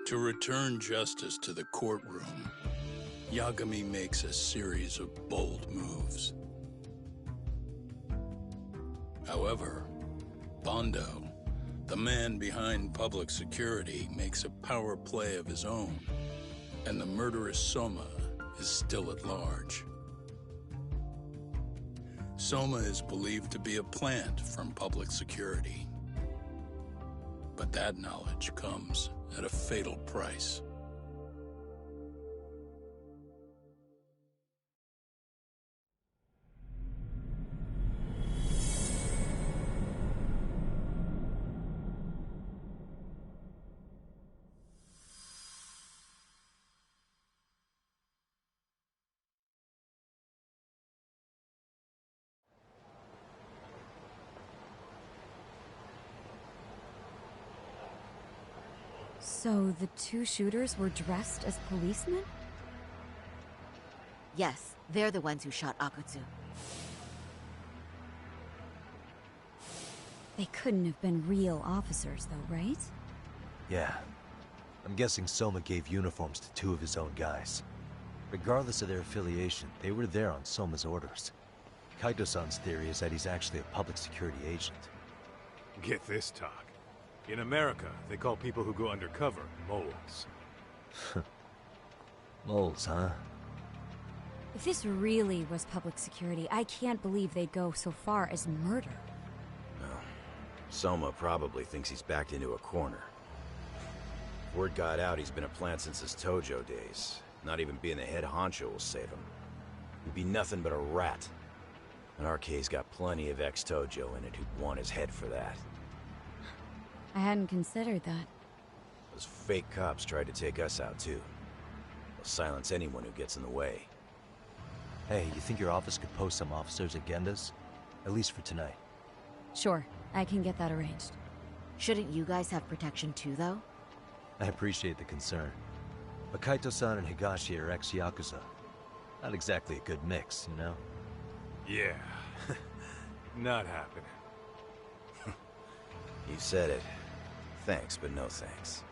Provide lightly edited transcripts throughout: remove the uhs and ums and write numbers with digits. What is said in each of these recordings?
To return justice to the courtroom, Yagami makes a series of bold moves. However, Bondo, the man behind public security, makes a power play of his own, and the murderous Soma is still at large. Soma is believed to be a plant from public security. But that knowledge comes at a fatal price. So the two shooters were dressed as policemen? Yes, they're the ones who shot Akutsu. They couldn't have been real officers though, right? Yeah. I'm guessing Soma gave uniforms to two of his own guys. Regardless of their affiliation, they were there on Soma's orders. Kaito-san's theory is that he's actually a public security agent. Get this, talk. In America, they call people who go undercover moles. Moles, huh? If this really was public security, I can't believe they'd go so far as murder. Well, Soma probably thinks he's backed into a corner. Word got out he's been a plant since his Tojo days. Not even being the head honcho will save him. He'd be nothing but a rat. And RK's got plenty of ex-Tojo in it who'd want his head for that. I hadn't considered that. Those fake cops tried to take us out too. They'll silence anyone who gets in the way. Hey, you think your office could post some officers at Genda's? At least for tonight. Sure, I can get that arranged. Shouldn't you guys have protection too, though? I appreciate the concern. But Kaito-san and Higashi are ex-Yakuza. Not exactly a good mix, you know? Yeah. Not happening. You said it. Thanks, but no thanks.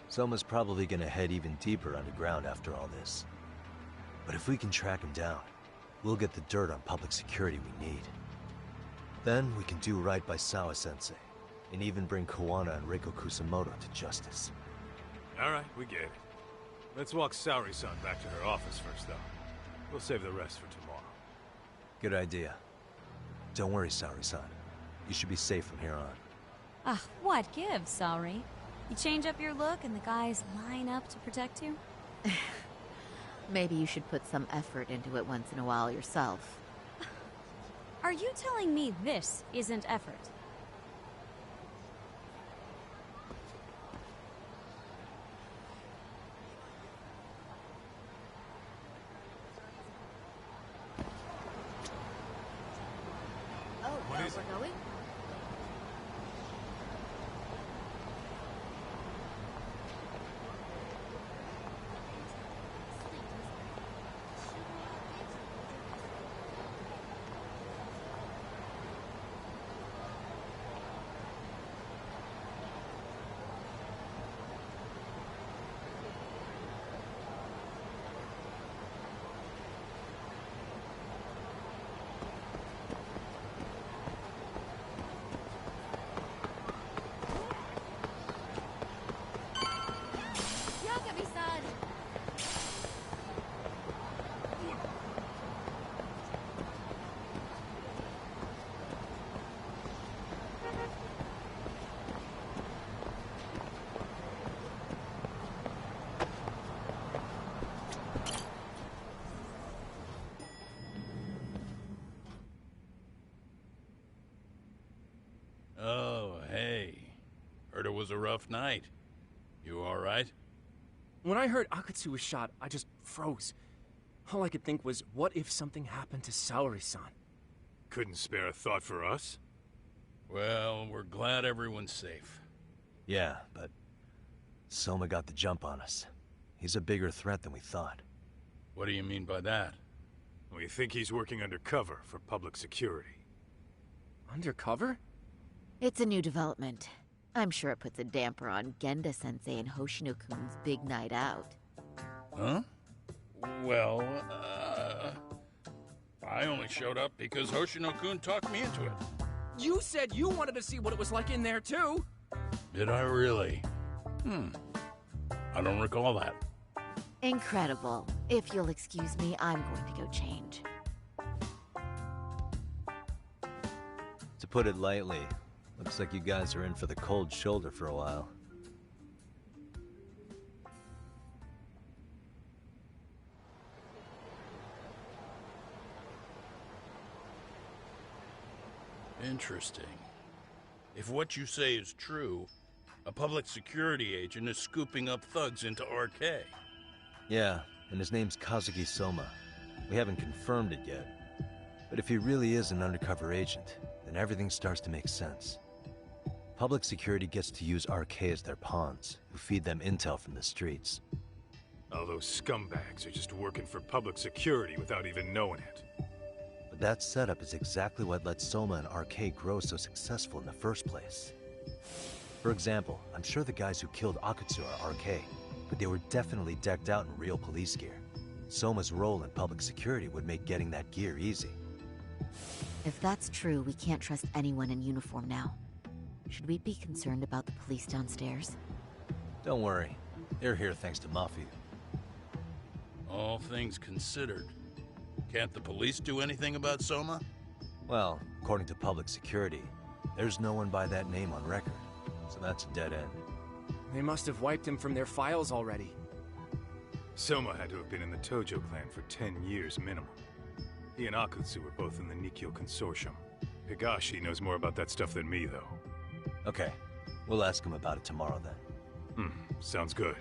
Soma's probably gonna head even deeper underground after all this. But if we can track him down, we'll get the dirt on public security we need. Then we can do right by Sawa-sensei, and even bring Kawana and Reiko Kusamoto to justice. Alright, we get it. Let's walk Saori-san back to her office first, though. We'll save the rest for tomorrow. Good idea. Don't worry, Saori-san. You should be safe from here on. Ah, what gives, Saori? You change up your look and the guys line up to protect you? Maybe you should put some effort into it once in a while yourself. Are you telling me this isn't effort? Oh, What is it? we're going? Oh, hey. Heard it was a rough night. You alright? When I heard Akutsu was shot, I just froze. All I could think was, what if something happened to Saori-san? Couldn't spare a thought for us? Well, we're glad everyone's safe. Yeah, but Soma got the jump on us. He's a bigger threat than we thought. What do you mean by that? We think he's working undercover for public security. Undercover? It's a new development. I'm sure it puts a damper on Genda-sensei and Hoshino-kun's big night out. Huh? Well, I only showed up because Hoshino-kun talked me into it. You said you wanted to see what it was like in there, too! Did I really? I don't recall that. Incredible. If you'll excuse me, I'm going to go change. To put it lightly, looks like you guys are in for the cold shoulder for a while. Interesting. If what you say is true, a public security agent is scooping up thugs into RK. Yeah, and his name's Kazuki Soma. We haven't confirmed it yet. But if he really is an undercover agent, then everything starts to make sense. Public security gets to use RK as their pawns, who feed them intel from the streets. All those scumbags are just working for public security without even knowing it. But that setup is exactly what let Soma and RK grow so successful in the first place. For example, I'm sure the guys who killed Akutsu are RK, but they were definitely decked out in real police gear. Soma's role in public security would make getting that gear easy. If that's true, we can't trust anyone in uniform now. Should we be concerned about the police downstairs? Don't worry. They're here thanks to Mafia. All things considered, can't the police do anything about Soma? Well, according to public security, there's no one by that name on record, so that's a dead end. They must have wiped him from their files already. Soma had to have been in the Tojo clan for 10 years minimum. He and Akutsu were both in the Nikkyo Consortium. Higashi knows more about that stuff than me, though. Okay, we'll ask him about it tomorrow then. Sounds good.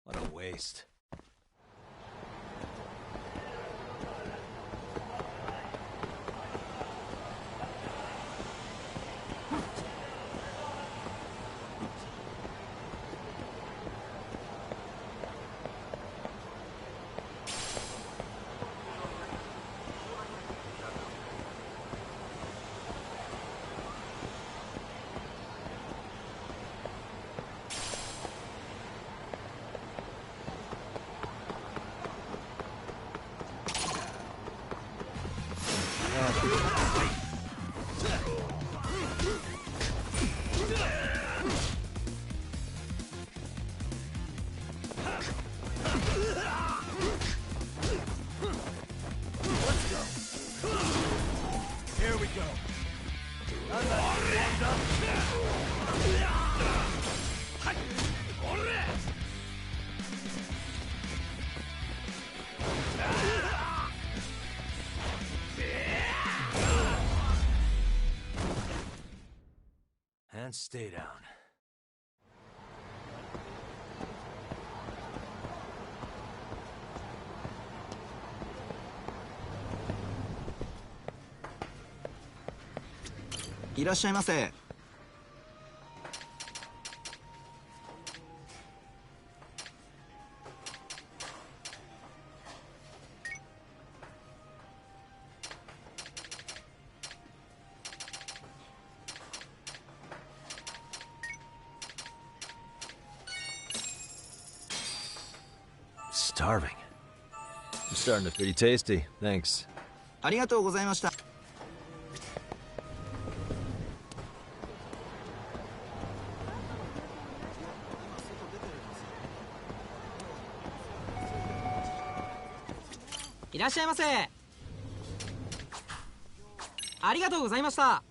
What a waste. stay down.いらっしゃいませ。Starving. I'm starting to pretty tasty. Thanks. ありがとうございました。いらっしゃいませ。ありがとうございました。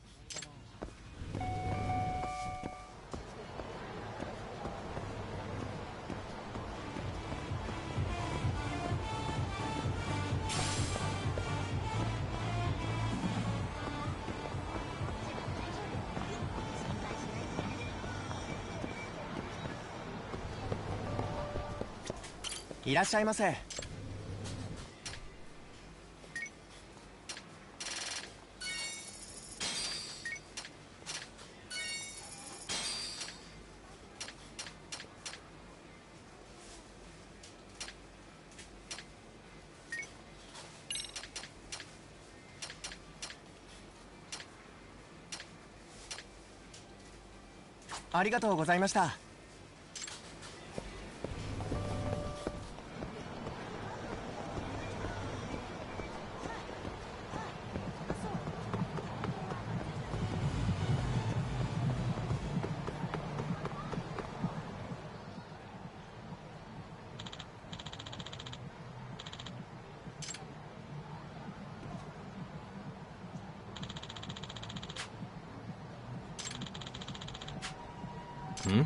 いらっしゃいませ。ありがとうございました。Hmm?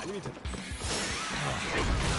What are you doing?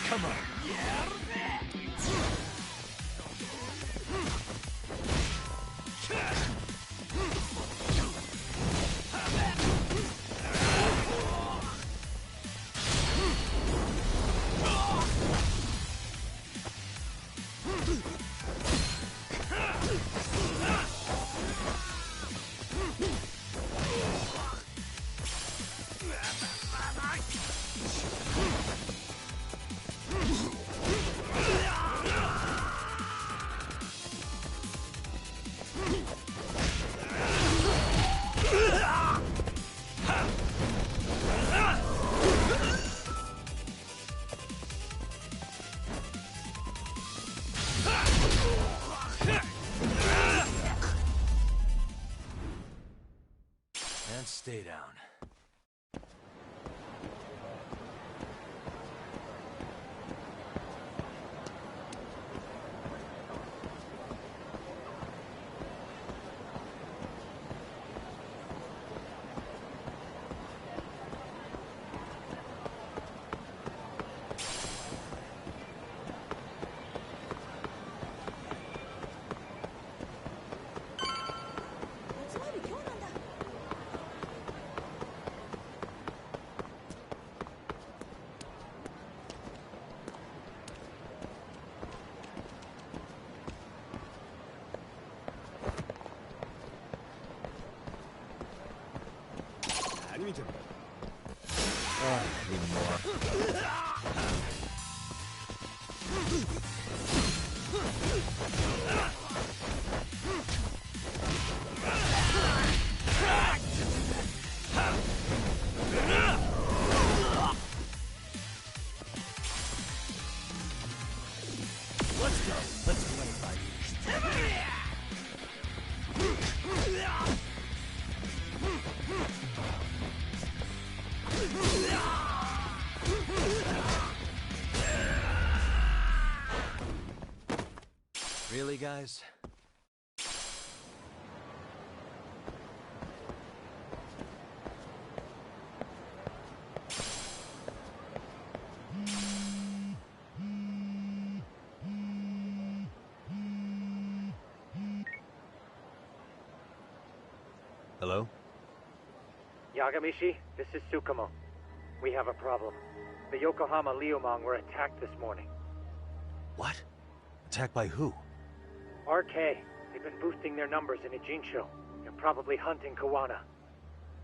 Come on. And stay down. Oh, need more. Let's go. Let's play by ears. Really, guys? Hello? Yagamishi, this is Tsukumo. We have a problem. The Yokohama Liumang were attacked this morning. What? Attacked by who? RK. They've been boosting their numbers in Ejinsho. They're probably hunting Kawana.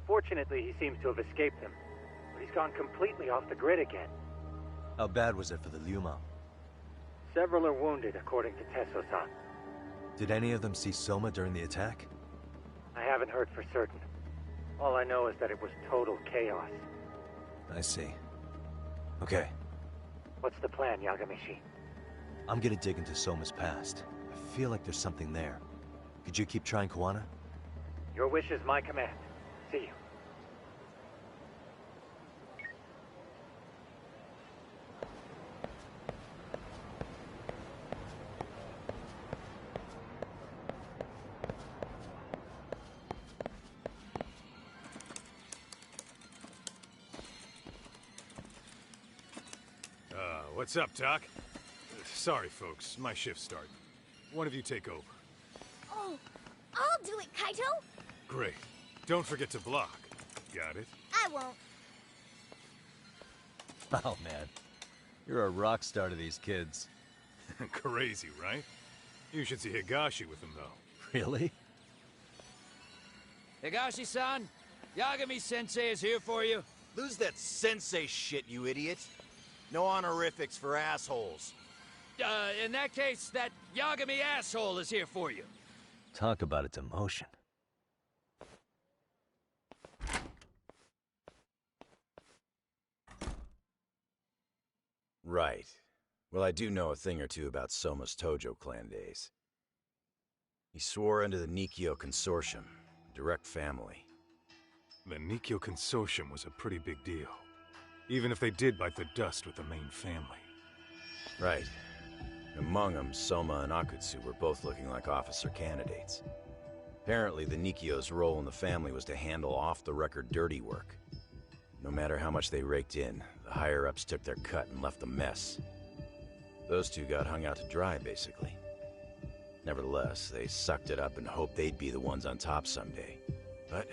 Fortunately, he seems to have escaped them. But he's gone completely off the grid again. How bad was it for the Liumang? Several are wounded, according to Tesso-san. Did any of them see Soma during the attack? I haven't heard for certain. All I know is that it was total chaos. I see. Okay. What's the plan, Yagamishi? I'm gonna dig into Soma's past. I feel like there's something there. Could you keep trying Kawana? Your wish is my command. See you. What's up, Doc? Sorry, folks. My shift started. One of you take over. Oh, I'll do it, Kaito! Great. Don't forget to block. Got it? I won't. Oh, man. You're a rock star to these kids. Crazy, right? You should see Higashi with him, though. Really? Higashi-san, Yagami-sensei is here for you. Lose that sensei shit, you idiot. No honorifics for assholes. In that case, that Yagami asshole is here for you. Talk about a demotion. Right. Well, I do know a thing or two about Soma's Tojo clan days. He swore under the Nikkyo Consortium, direct family. The Nikkyo Consortium was a pretty big deal. Even if they did bite the dust with the main family. Right. Among them, Soma and Akutsu were both looking like officer candidates. Apparently, the Nikkyo's role in the family was to handle off-the-record dirty work. No matter how much they raked in, the higher-ups took their cut and left a mess. Those two got hung out to dry, basically. Nevertheless, they sucked it up and hoped they'd be the ones on top someday. But,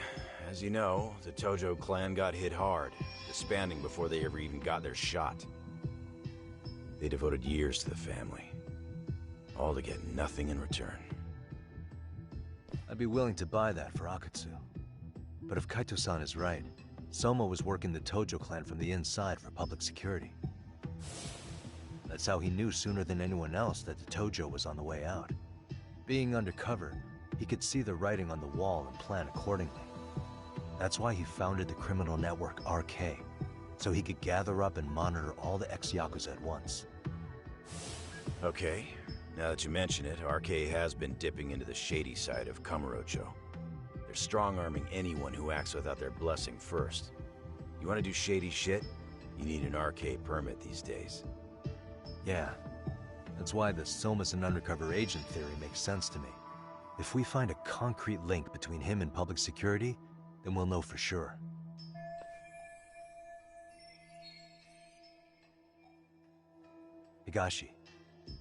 as you know, the Tojo clan got hit hard, disbanding before they ever even got their shot. They devoted years to the family, all to get nothing in return. I'd be willing to buy that for Akatsu. But if Kaito-san is right, Soma was working the Tojo clan from the inside for public security. That's how he knew sooner than anyone else that the Tojo was on the way out. Being undercover, he could see the writing on the wall and plan accordingly. That's why he founded the criminal network RK, so he could gather up and monitor all the ex-Yakuza at once. Okay, now that you mention it, RK has been dipping into the shady side of Kamurocho. They're strong-arming anyone who acts without their blessing first. You want to do shady shit? You need an RK permit these days. Yeah, that's why the Soma's an undercover agent theory makes sense to me. If we find a concrete link between him and public security, then we'll know for sure. Higashi,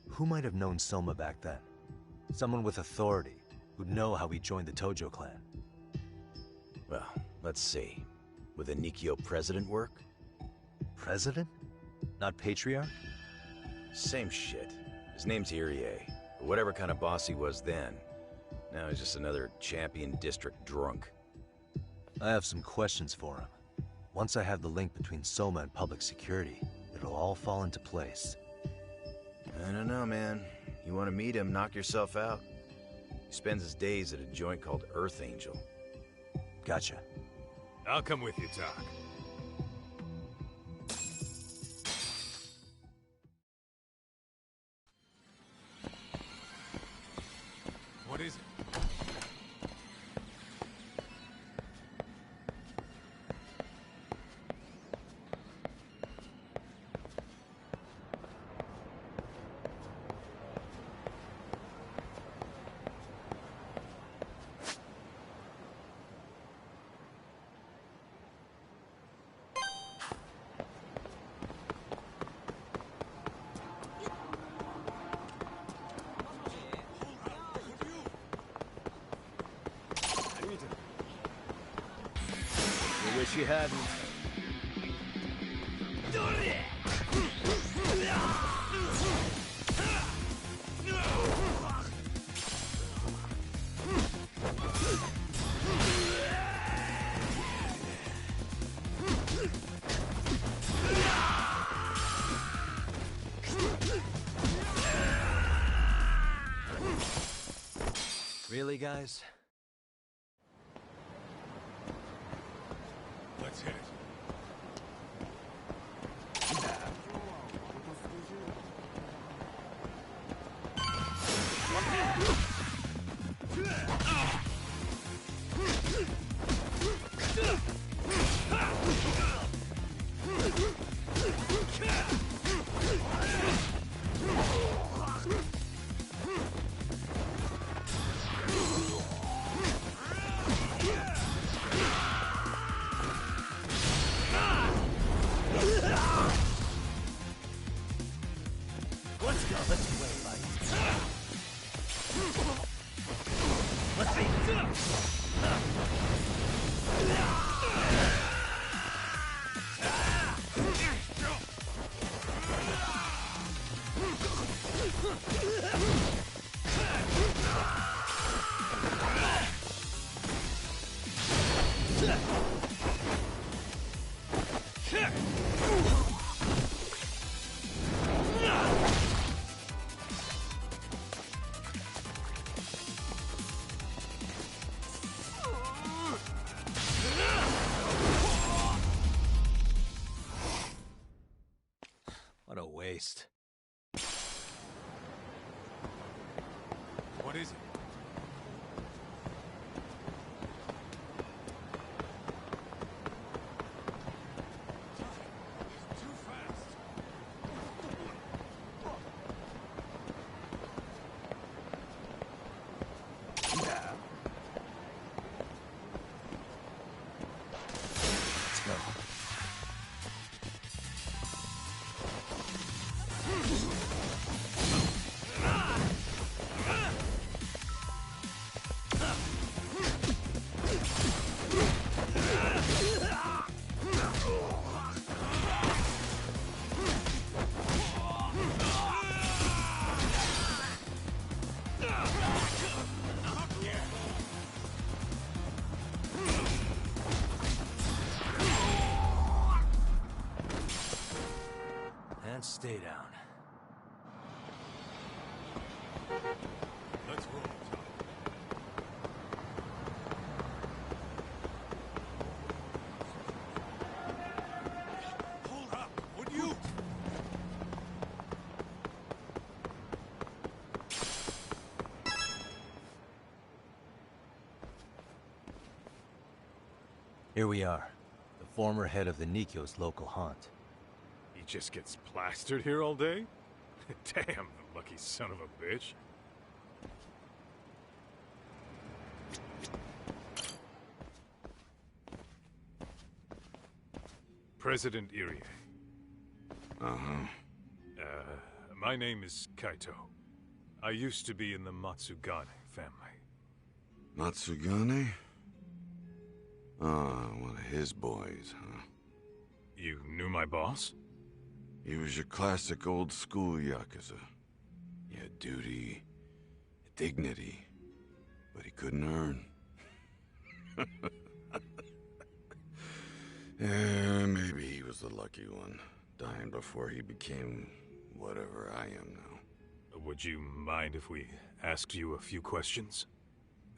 who might have known Soma back then? Someone with authority, who'd know how he joined the Tojo clan. Well, let's see. Would the Nikyo president work? President? Not patriarch? Same shit. His name's Irie. But whatever kind of boss he was then, now he's just another champion district drunk. I have some questions for him. Once I have the link between Soma and public security, it'll all fall into place. I don't know, man. You want to meet him, knock yourself out. He spends his days at a joint called Earth Angel. Gotcha. I'll come with you, Tak. What is it? Wish you hadn't. Really, guys? Let's hit it. What a waste. What is it? Too fast. Let's go. Stay down. Let's roll, Tom. Hold up, would you? Here we are, the former head of the Nikkyo's local haunt. He just gets plastered here all day? Damn, the lucky son of a bitch. President Irie. Uh-huh. My name is Kaito. I used to be in the Matsugane family. Matsugane? Ah, one of his boys, huh? You knew my boss? He was your classic old school Yakuza. He had duty, dignity, but he couldn't earn. Yeah, maybe he was the lucky one, dying before he became whatever I am now. Would you mind if we asked you a few questions?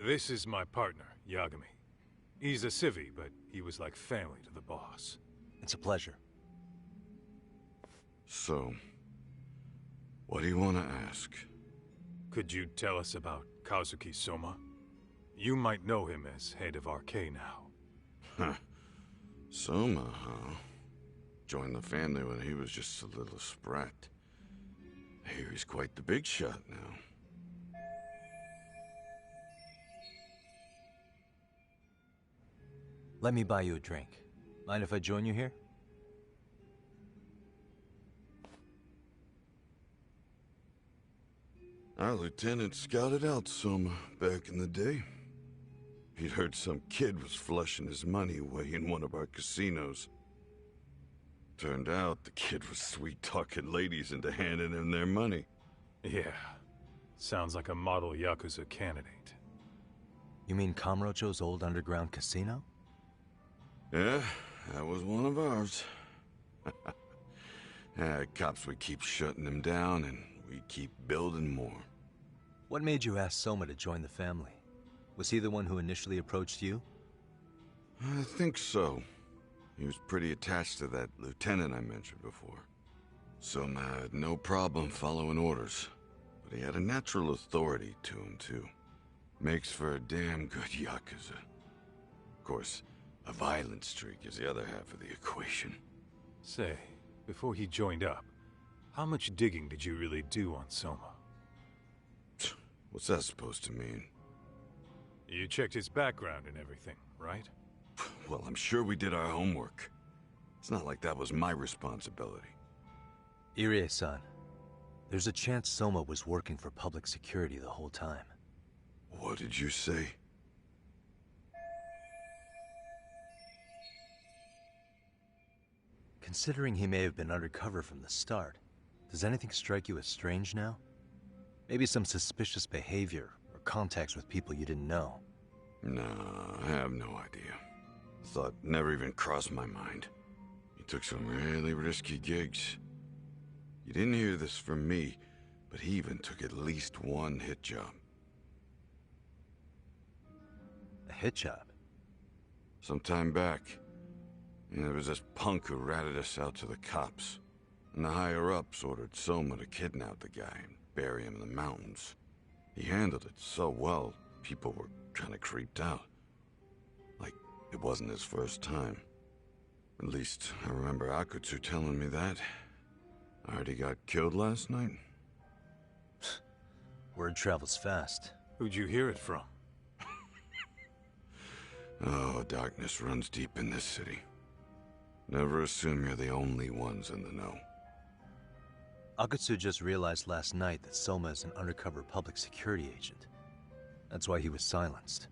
This is my partner, Yagami. He's a civvy, but he was like family to the boss. It's a pleasure. So, what do you want to ask? Could you tell us about Kazuki Soma? You might know him as head of RK now. Huh. Soma, huh? Joined the family when he was just a little sprat. I hear he's quite the big shot now. Let me buy you a drink. Mind if I join you here? Our lieutenant scouted out Soma back in the day. He'd heard some kid was flushing his money away in one of our casinos. Turned out the kid was sweet-talking ladies into handing him their money. Yeah. Sounds like a model Yakuza candidate. You mean Kamurocho's old underground casino? Yeah, that was one of ours. Cops would keep shutting him down, and we'd keep building more. What made you ask Soma to join the family? Was he the one who initially approached you? I think so. He was pretty attached to that lieutenant I mentioned before. Soma had no problem following orders, but he had a natural authority to him, too. Makes for a damn good Yakuza. Of course, a violent streak is the other half of the equation. Say, before he joined up, how much digging did you really do on Soma? What's that supposed to mean? You checked his background and everything, right? Well, I'm sure we did our homework. It's not like that was my responsibility. Irie-san, there's a chance Soma was working for public security the whole time. What did you say? Considering he may have been undercover from the start, does anything strike you as strange now? Maybe some suspicious behavior or contacts with people you didn't know? No, I have no idea. Thought never even crossed my mind. He took some really risky gigs. You didn't hear this from me, but he even took at least one hit job. A hit job? Some time back, there was this punk who ratted us out to the cops. And the higher-ups ordered Soma to kidnap the guy and bury him in the mountains. He handled it so well, people were kind of creeped out. Like, it wasn't his first time. At least, I remember Akutsu telling me that. I heard he got killed last night. Word travels fast. Who'd you hear it from? Oh, darkness runs deep in this city. Never assume you're the only ones in the know. Akutsu just realized last night that Soma is an undercover public security agent. That's why he was silenced.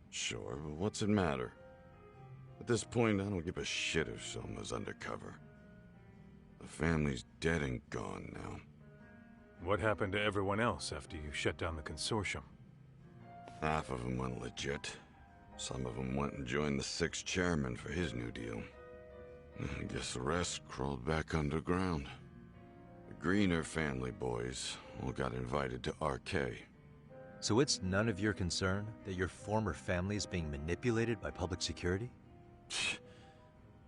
Sure, but what's it matter? At this point, I don't give a shit if Soma's undercover. The family's dead and gone now. What happened to everyone else after you shut down the consortium? Half of them went legit. Some of them went and joined the 6th chairman for his new deal. I guess the rest crawled back underground. greener family boys all got invited to RK. So it's none of your concern that your former family is being manipulated by public security?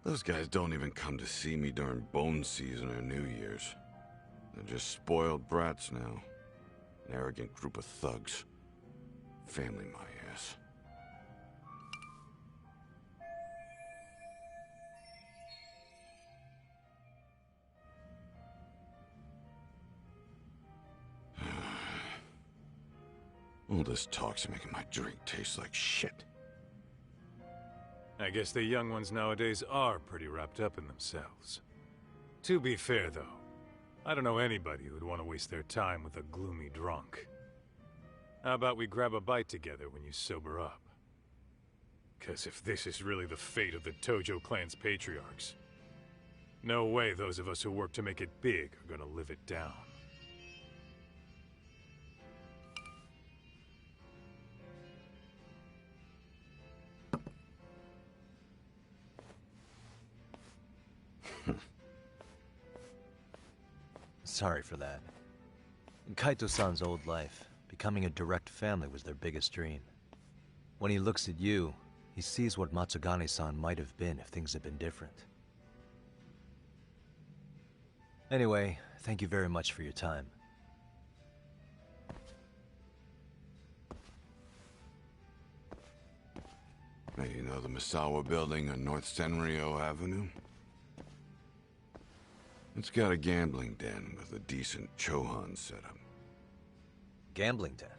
Those guys don't even come to see me during bone season or New Year's. They're just spoiled brats now. An arrogant group of thugs. Family my ass. All this talk's making my drink taste like shit. I guess the young ones nowadays are pretty wrapped up in themselves. To be fair, though, I don't know anybody who'd want to waste their time with a gloomy drunk. How about we grab a bite together when you sober up? 'Cause if this is really the fate of the Tojo clan's patriarchs, no way those of us who work to make it big are gonna live it down. Sorry for that. In Kaito-san's old life, becoming a direct family was their biggest dream. When he looks at you, he sees what Matsugane-san might have been if things had been different. Anyway, thank you very much for your time. Hey, you know the Misawa building on North Senryo Avenue? It's got a gambling den with a decent Chohan setup. Gambling den?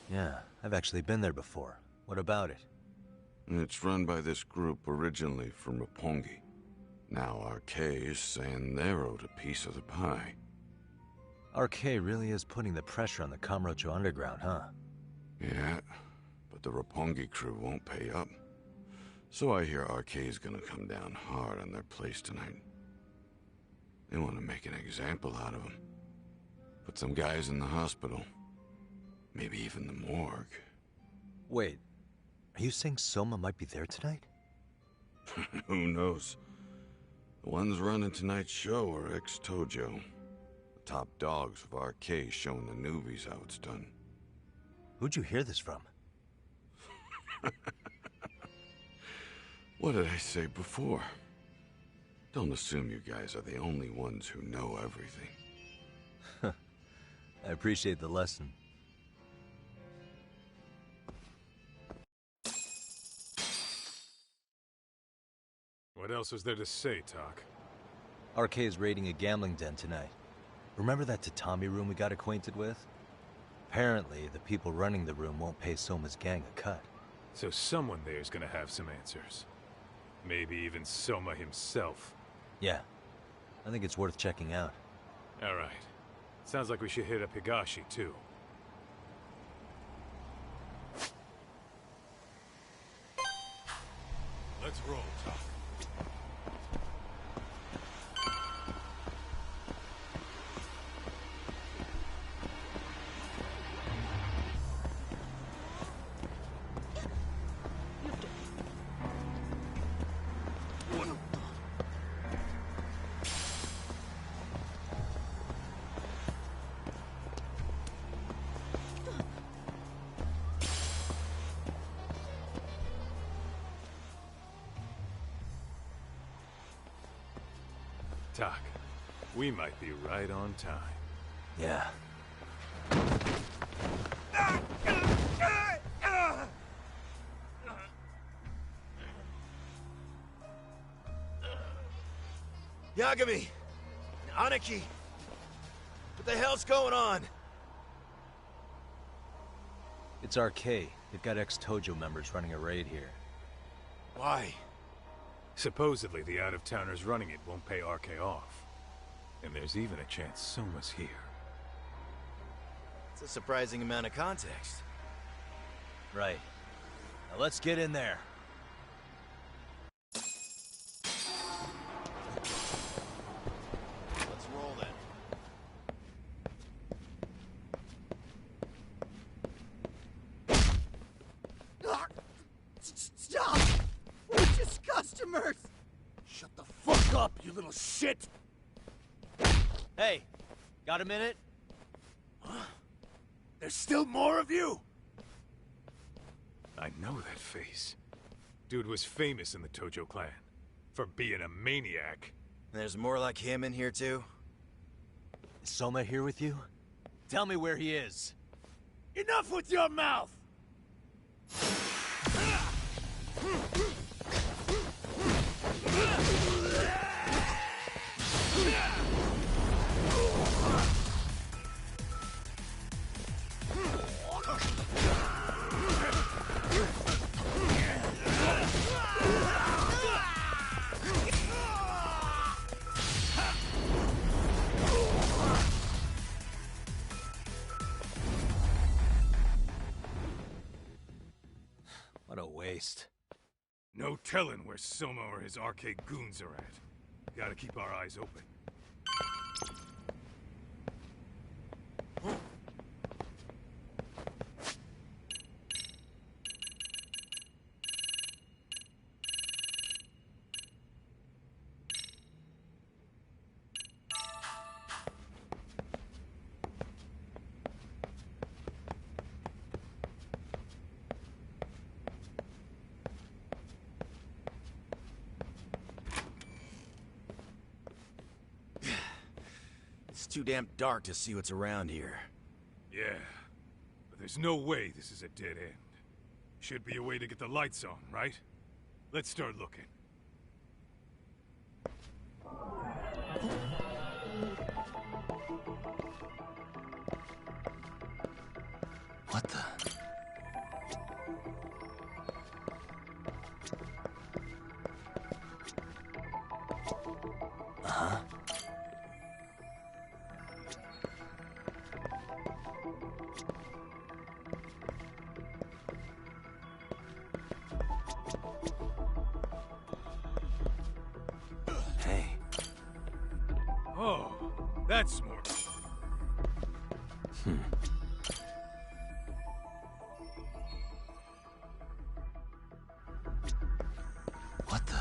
Yeah, I've actually been there before. What about it? It's run by this group originally from Roppongi. Now RK is saying they're owed a piece of the pie. RK really is putting the pressure on the Kamurocho Underground, huh? Yeah, but the Roppongi crew won't pay up. So I hear RK is gonna come down hard on their place tonight. They want to make an example out of them. Put some guys in the hospital. Maybe even the morgue. Wait, are you saying Soma might be there tonight? Who knows? The ones running tonight's show are ex-Tojo. The top dogs of RK showing the newbies how it's done. Who'd you hear this from? What did I say before? Don't assume you guys are the only ones who know everything. I appreciate the lesson. What else was there to say, Talk? RK is raiding a gambling den tonight. Remember that tatami room we got acquainted with? Apparently, the people running the room won't pay Soma's gang a cut. So someone there's gonna have some answers. Maybe even Soma himself. Yeah. I think it's worth checking out. Alright. Sounds like we should hit up Higashi, too. Let's roll, Talk. Talk, we might be right on time. Yeah. Yagami! Aniki! What the hell's going on? It's RK. They've got ex-Tojo members running a raid here. Why? Supposedly, the out-of-towners running it won't pay RK off. And there's even a chance Soma's here. It's a surprising amount of context. Right. Now let's get in there. Let's roll then. Stop! you little shit! Hey, got a minute? Huh? There's still more of you? I know that face. Dude was famous in the Tojo clan for being a maniac. There's more like him in here too? Is Soma here with you? Tell me where he is. Enough with your mouth! What a waste. No telling where Soma or his arcade goons are at. Gotta keep our eyes open. It's too damn dark to see what's around here. Yeah, but there's no way this is a dead end. Should be a way to get the lights on, right? Let's start looking. What the? Uh-huh. Hey. Oh, that's more. What the?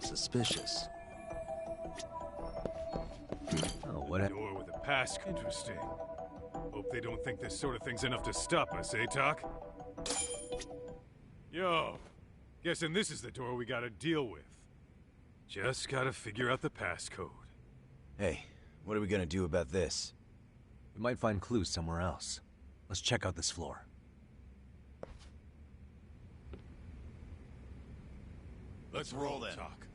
Suspicious. Oh, what? Door with a pass. Interesting. Hope they don't think this sort of thing's enough to stop us, eh, Talk? Yo, guessing this is the door we gotta deal with. Just gotta figure out the passcode. Hey, what are we gonna do about this? We might find clues somewhere else. Let's check out this floor. Let's roll then. Talk.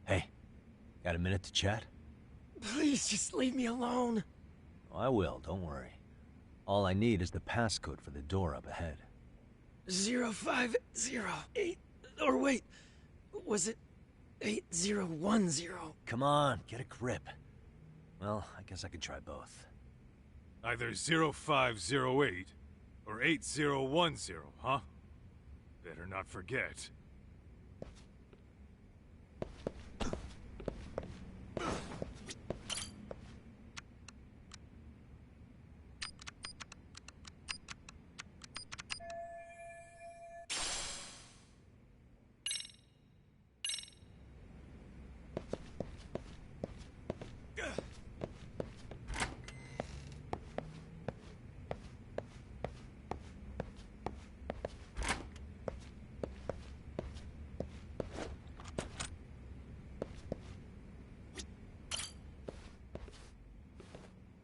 Hey, got a minute to chat? Please, just leave me alone. Oh, I will, don't worry. All I need is the passcode for the door up ahead. 0508... Or wait, was it 8010? Come on, get a grip. Well, I guess I could try both. Either 0508 or 8010, huh? Better not forget.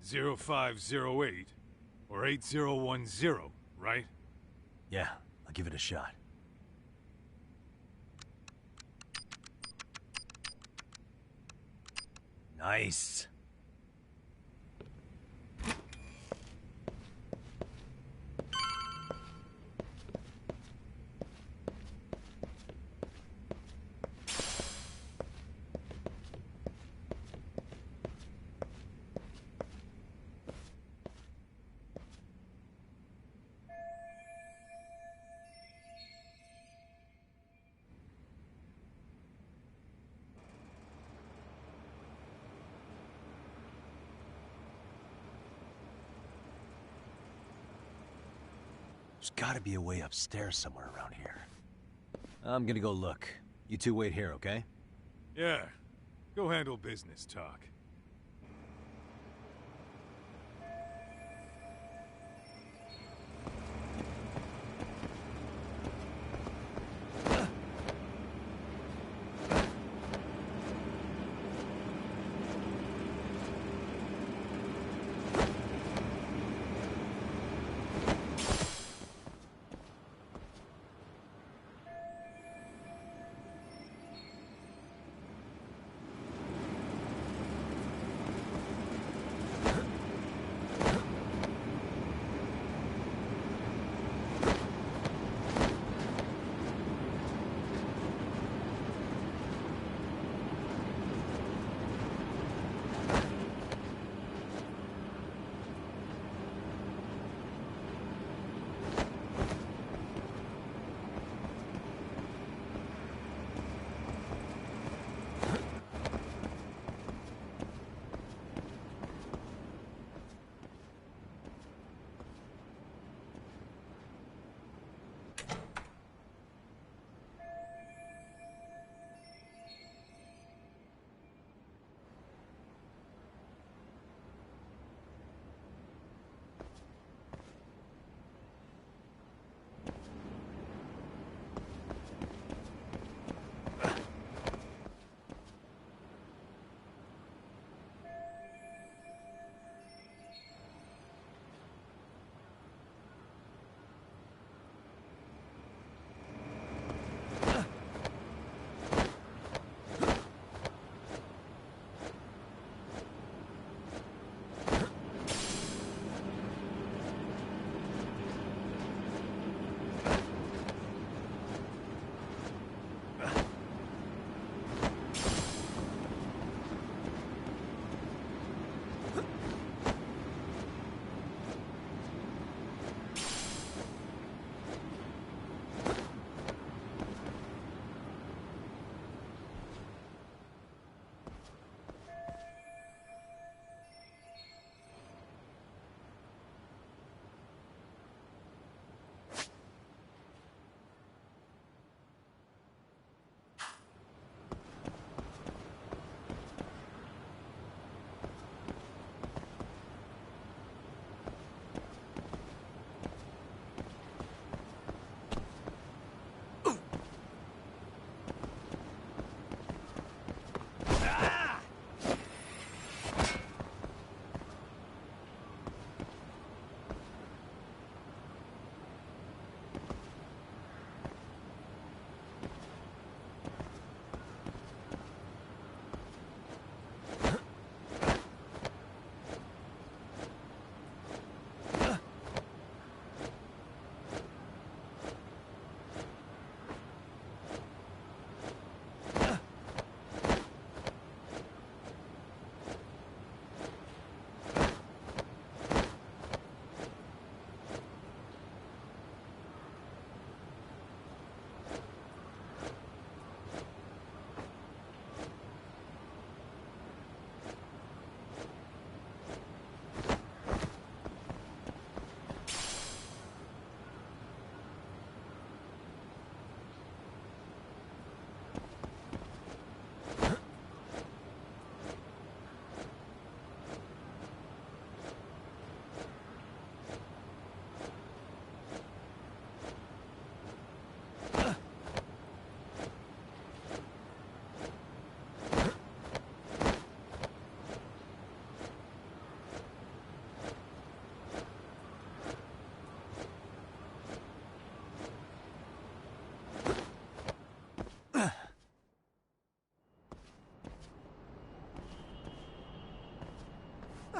Zero 0508 or 8010, right? Yeah, I'll give it a shot. Nice. There's gotta be a way upstairs somewhere around here. I'm gonna go look. You two wait here, okay? Yeah. Go handle business talk.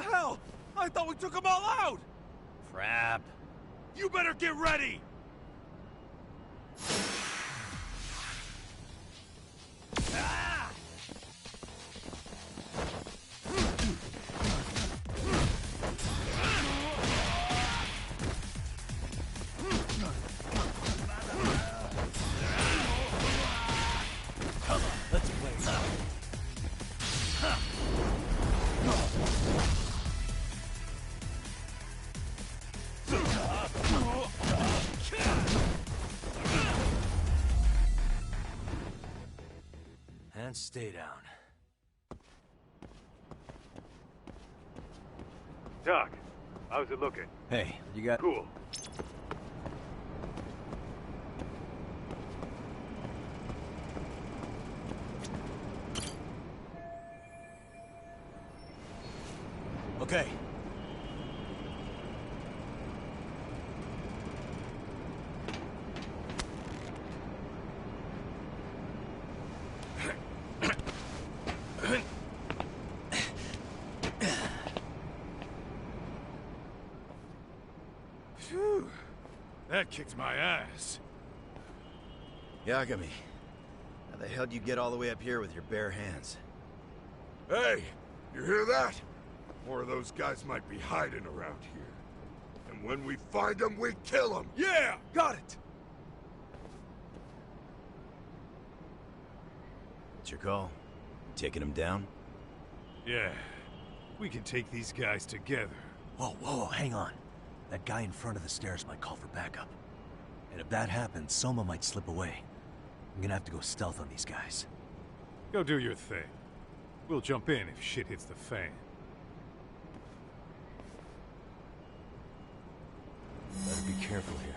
The hell? I thought we took them all out! Crap. You better get ready! And stay down. Doc, how's it looking? Hey, you got... Cool. Okay. Phew. That kicked my ass. Yagami, how the hell do you get all the way up here with your bare hands? Hey, you hear that? More of those guys might be hiding around here. And when we find them, we kill them. Yeah, got it. What's your call? Taking them down? Yeah. We can take these guys together. Whoa, whoa, hang on. That guy in front of the stairs might call for backup. And if that happens, Soma might slip away. I'm gonna have to go stealth on these guys. Go do your thing. We'll jump in if shit hits the fan. Better be careful here.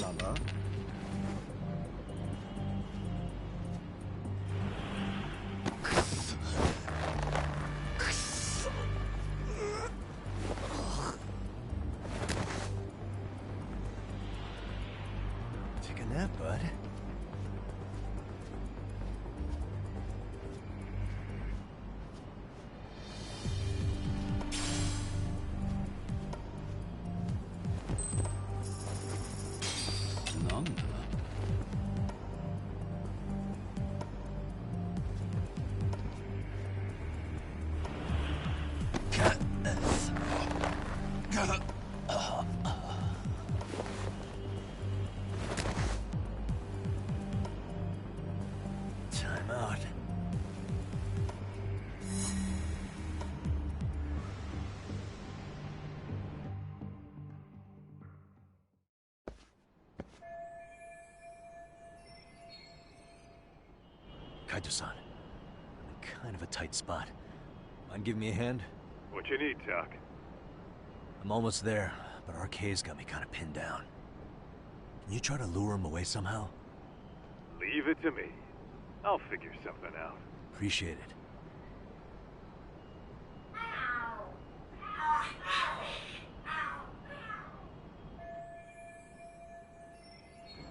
Lama. Take a nap, bud. Time out. Kaito-san, I'm in kind of a tight spot. Mind giving me a hand? What you need, Doc? I'm almost there, but RK's got me kind of pinned down. Can you try to lure him away somehow? Leave it to me. I'll figure something out. Appreciate it.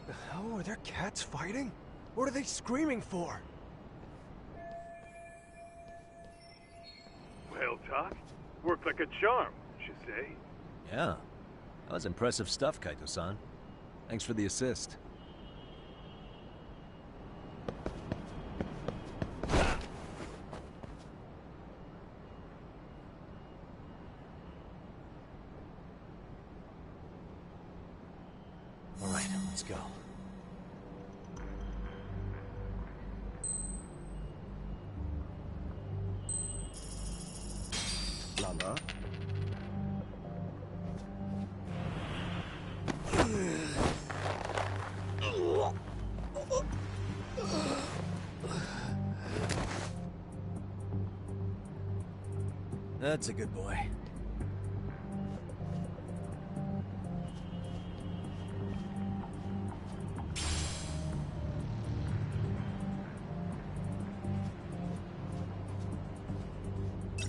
The hell? Are there cats fighting? What are they screaming for? Well, Doc, worked like a charm, you say? Yeah. That was impressive stuff, Kaito-san. Thanks for the assist. All right, let's go. Lama. That's a good boy.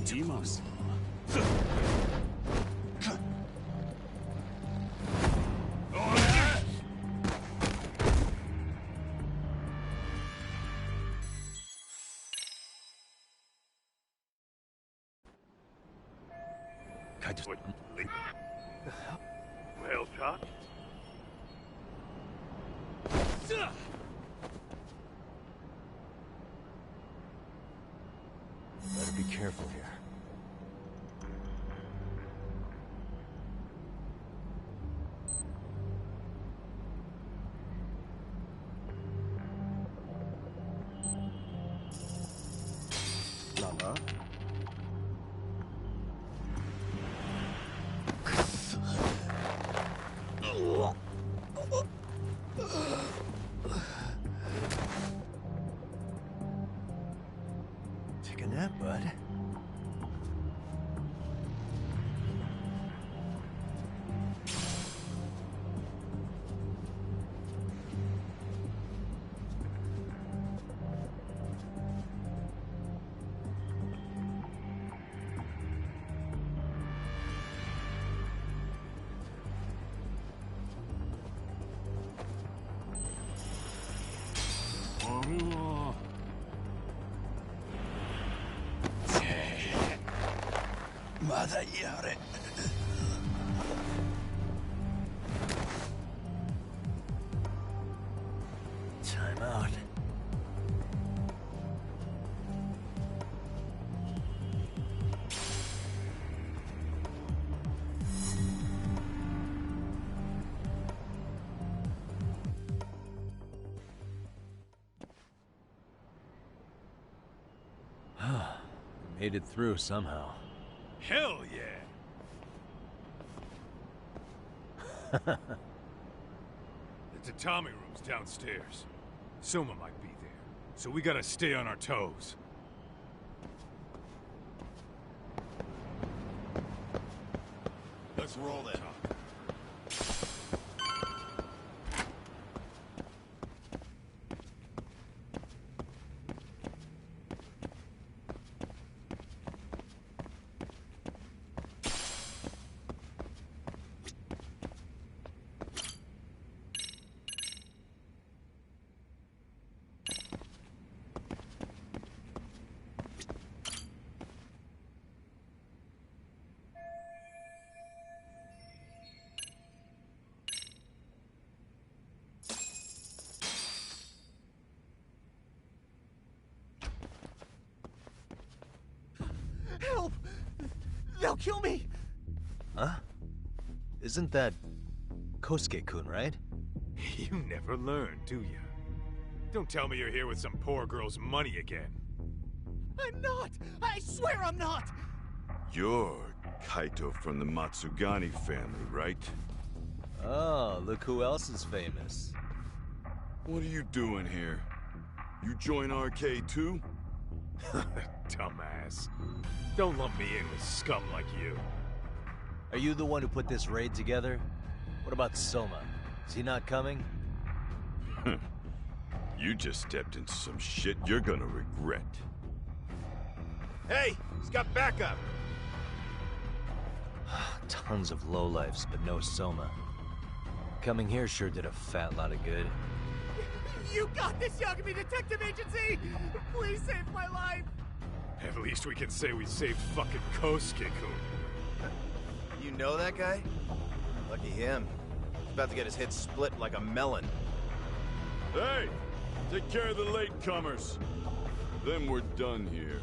Demons. Well, Doc? Better be careful here. Mama? Take a nap, bud. Time out. We made it through somehow. Hell yeah! The tatami room's downstairs. Soma might be there, so we gotta stay on our toes. Let's roll that. Help! They'll kill me! Huh? Isn't that Kosuke-kun, right? You never learn, do you? Don't tell me you're here with some poor girl's money again. I'm not! I swear I'm not! You're Kaito from the Matsugani family, right? Oh, look who else is famous. What are you doing here? You join RK too? Dumbass. Don't lump me in with scum like you. Are you the one who put this raid together? What about Soma? Is he not coming? You just stepped into some shit you're gonna regret. Hey! He's got backup! Tons of lowlifes, but no Soma. Coming here sure did a fat lot of good. You got this, Yagami Detective Agency! Please save my life! At least we can say we saved fucking Kosuke-kun. You know that guy? Lucky him. He's about to get his head split like a melon. Hey! Take care of the latecomers. Then we're done here.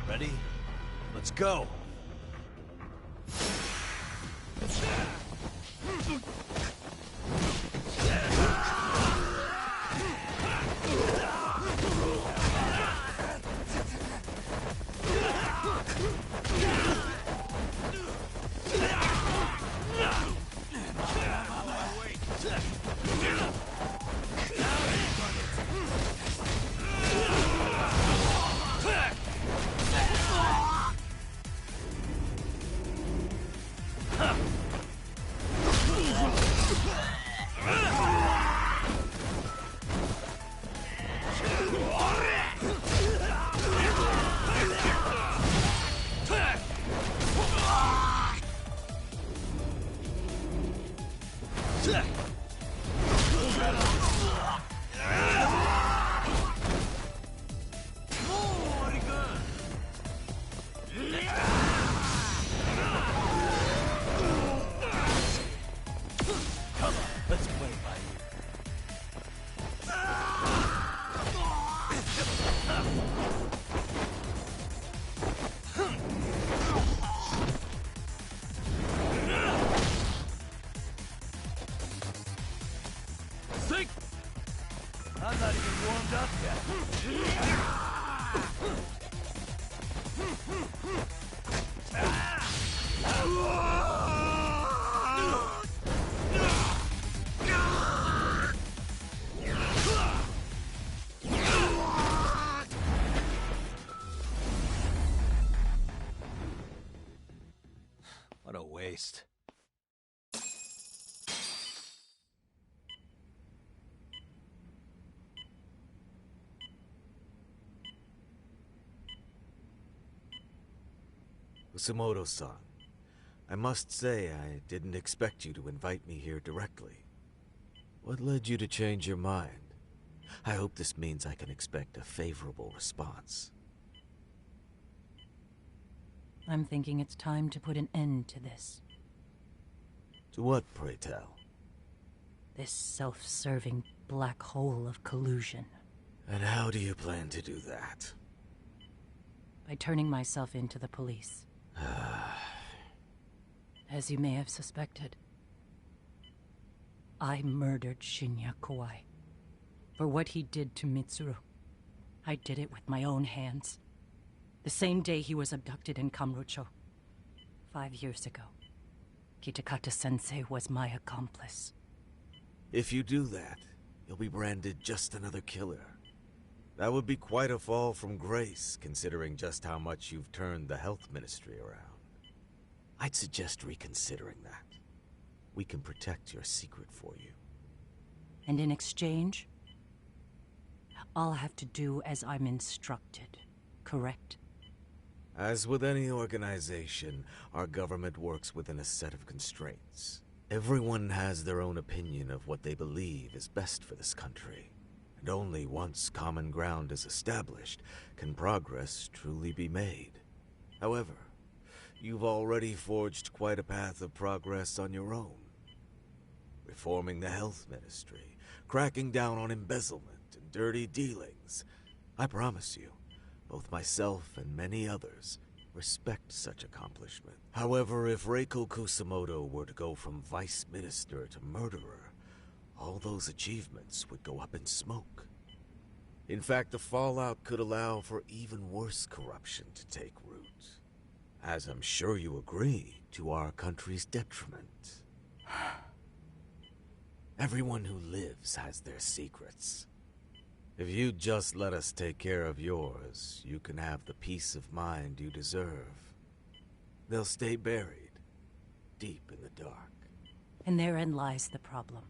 Ready? Let's go! I'm not even warmed up yet. What a waste. Kusumoto-san, I must say I didn't expect you to invite me here directly. What led you to change your mind? I hope this means I can expect a favorable response. I'm thinking it's time to put an end to this. To what, pray tell? This self-serving black hole of collusion. And how do you plan to do that? By turning myself into the police. As you may have suspected, I murdered Shinya Kawai. For what he did to Mitsuru. I did it with my own hands. The same day he was abducted in Kamurocho. 5 years ago. Kitakata-sensei was my accomplice. If you do that, you'll be branded just another killer. That would be quite a fall from grace, considering just how much you've turned the health ministry around. I'd suggest reconsidering that. We can protect your secret for you. And in exchange, I'll have to do as I'm instructed, correct? As with any organization, our government works within a set of constraints. Everyone has their own opinion of what they believe is best for this country. And only once common ground is established can progress truly be made. However, you've already forged quite a path of progress on your own. Reforming the health ministry, cracking down on embezzlement and dirty dealings. I promise you, both myself and many others respect such accomplishment. However, if Reiko Kusumoto were to go from vice minister to murderer, all those achievements would go up in smoke. In fact, the fallout could allow for even worse corruption to take root. As I'm sure you agree, to our country's detriment. Everyone who lives has their secrets. If you'd just let us take care of yours, you can have the peace of mind you deserve. They'll stay buried, deep in the dark. And therein lies the problem.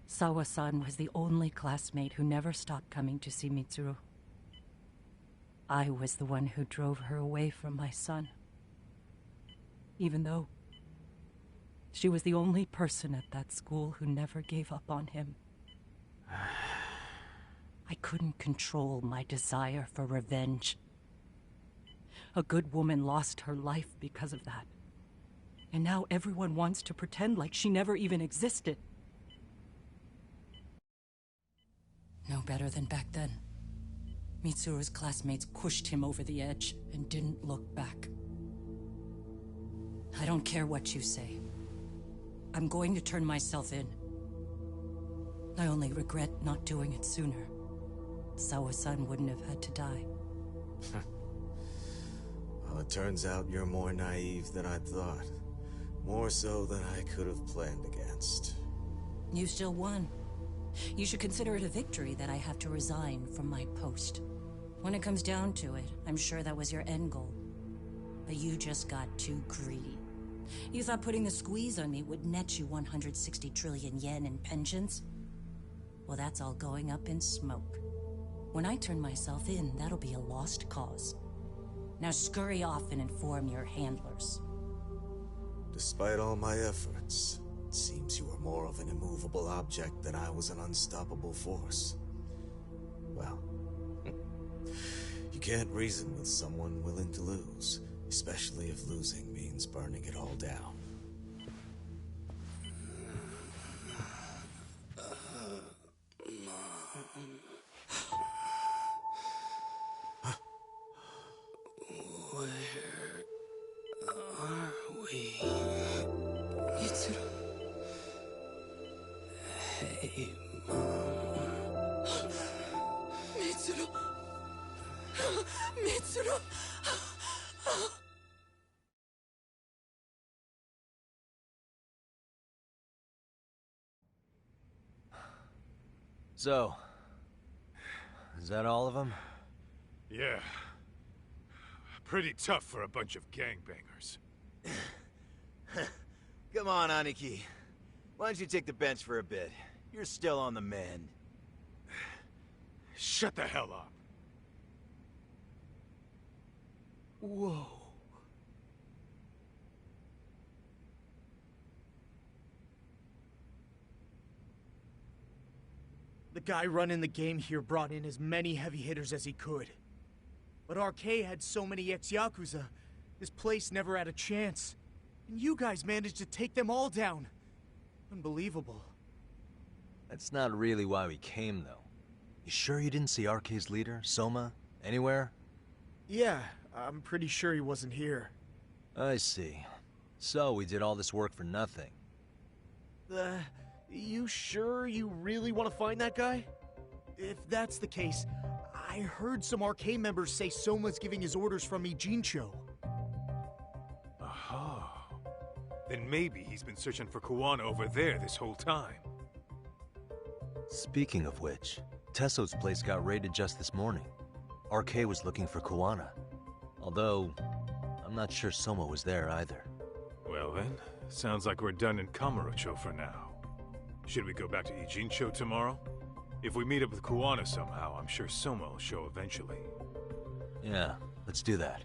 Sawa-san was the only classmate who never stopped coming to see Mitsuru. I was the one who drove her away from my son. Even though she was the only person at that school who never gave up on him. I couldn't control my desire for revenge. A good woman lost her life because of that. And now everyone wants to pretend like she never even existed. No better than back then. Mitsuru's classmates pushed him over the edge and didn't look back. I don't care what you say. I'm going to turn myself in. I only regret not doing it sooner. Sawa-san wouldn't have had to die. Well, it turns out you're more naive than I thought. More so than I could have planned against. You still won. You should consider it a victory that I have to resign from my post. When it comes down to it, I'm sure that was your end goal. But you just got too greedy. You thought putting the squeeze on me would net you 160 trillion yen in pensions? Well, that's all going up in smoke. When I turn myself in, that'll be a lost cause. Now scurry off and inform your handlers. Despite all my efforts, it seems you were more of an immovable object than I was an unstoppable force. Well, you can't reason with someone willing to lose, especially if losing means burning it all down. Hey. Mitsuru. Mitsuru. So, is that all of them? Yeah. Pretty tough for a bunch of gangbangers. Come on, Aniki. Why don't you take the bench for a bit? You're still on the mend. Shut the hell up. Whoa. The guy running the game here brought in as many heavy hitters as he could. But RK had so many ex-Yakuza, this place never had a chance. And you guys managed to take them all down. Unbelievable. That's not really why we came, though. You sure you didn't see RK's leader, Soma, anywhere? Yeah, I'm pretty sure he wasn't here. I see. So we did all this work for nothing. You sure you really want to find that guy? If that's the case, I heard some RK members say Soma's giving his orders from Ijincho. Aha. Then maybe he's been searching for Kuwana over there this whole time. Speaking of which, Tesso's place got raided just this morning. RK was looking for Kuwana. Although, I'm not sure Soma was there either. Well then, sounds like we're done in Kamurocho for now. Should we go back to Ijincho tomorrow? If we meet up with Kuwana somehow, I'm sure Soma will show eventually. Yeah, let's do that.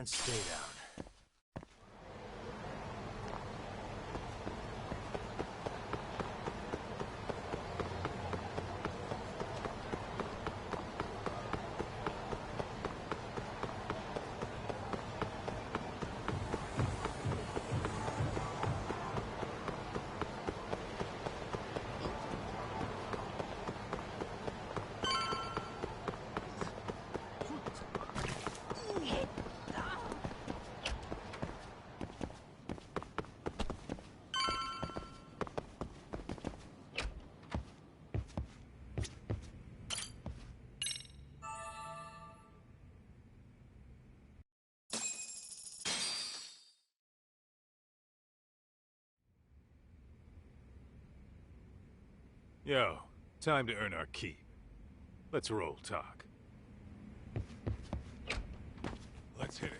And stay down. Yo, time to earn our keep. Let's roll talk. Let's hit it.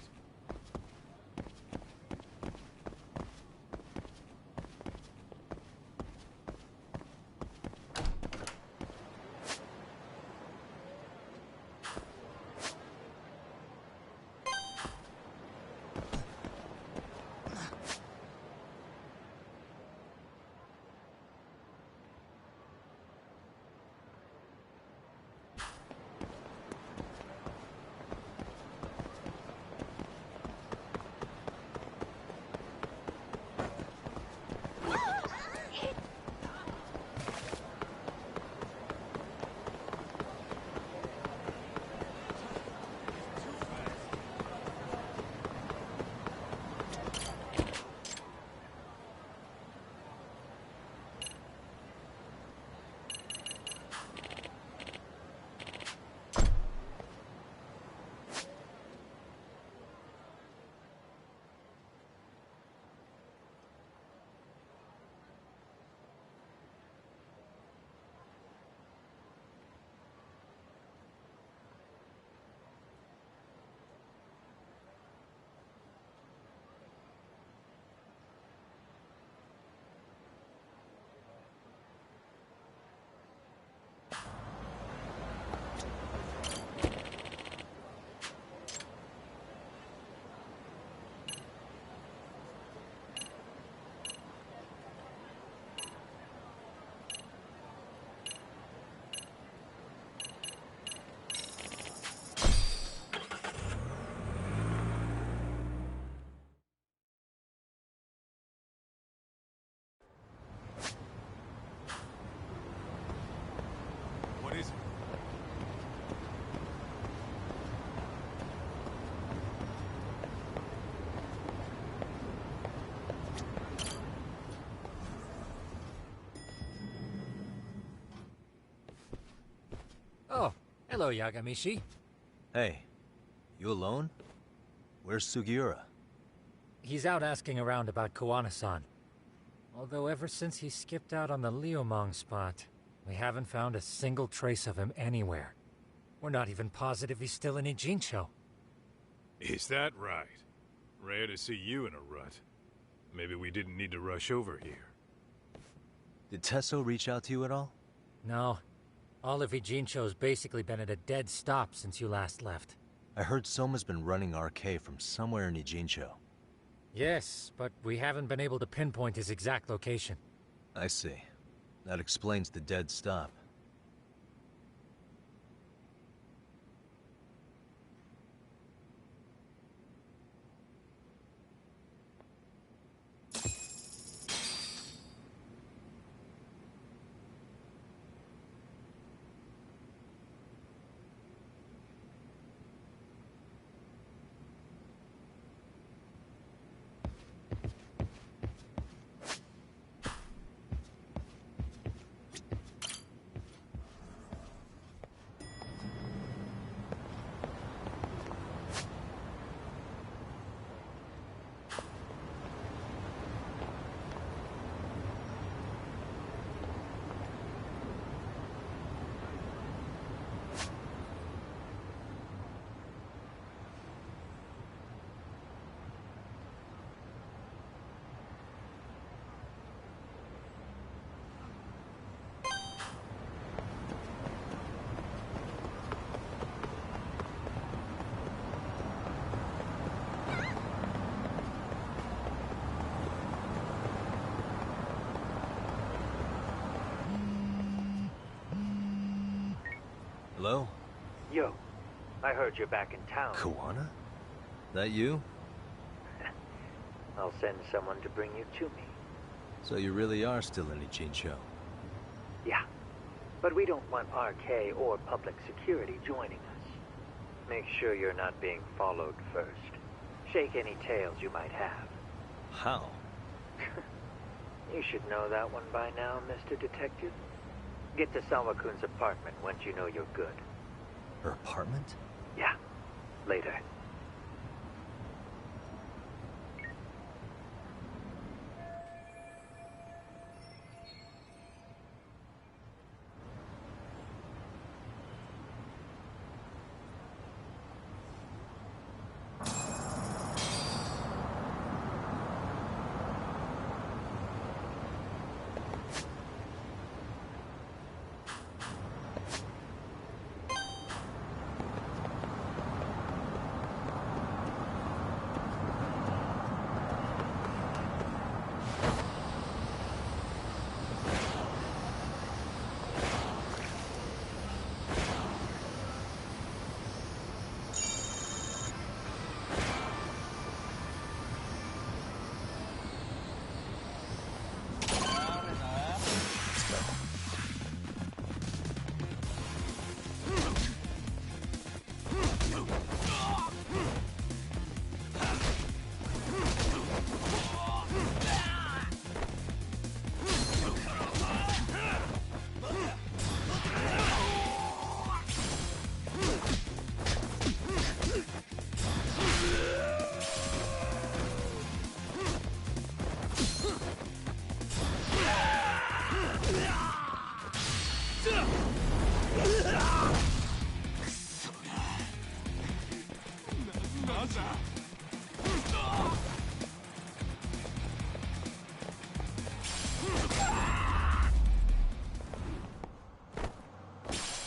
Hello, Yagamishi. Hey, you alone? Where's Sugiura? He's out asking around about Koana-san. Although ever since he skipped out on the Liumang spot, we haven't found a single trace of him anywhere. We're not even positive he's still in Ijincho. Is that right? Rare to see you in a rut. Maybe we didn't need to rush over here. Did Tesso reach out to you at all? No. All of Ijincho's basically been at a dead stop since you last left. I heard Soma's been running RK from somewhere in Ijincho. Yes, but we haven't been able to pinpoint his exact location. I see. That explains the dead stop. Hello? Yo, I heard you're back in town. Koana? That you? I'll send someone to bring you to me. So you really are still in Ijincho? Yeah, but we don't want RK or public security joining us. Make sure you're not being followed first. Shake any tails you might have. How? You should know that one by now, Mr. Detective. Get to Sawa-kun's apartment once you know you're good. Her apartment? Yeah, later.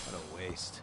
What a waste.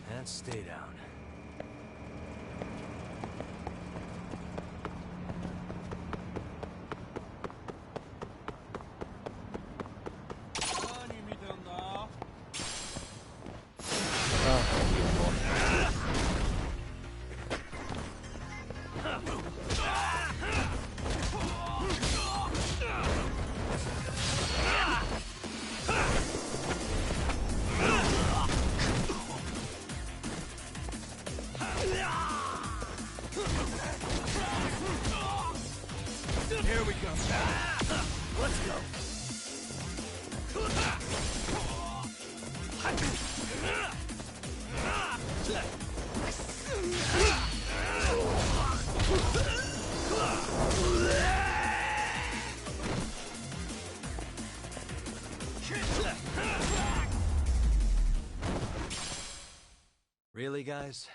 And stay down. Here we go. Let's go. Really, guys?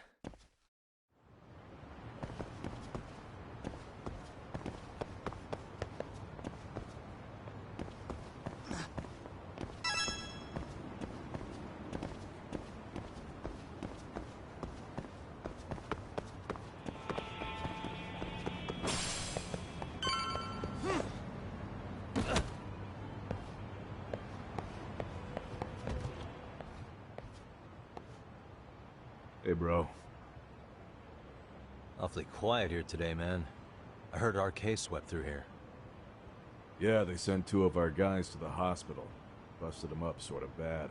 Hey, bro. Awfully quiet here today, man. I heard RK swept through here. Yeah, they sent 2 of our guys to the hospital. Busted them up sort of bad.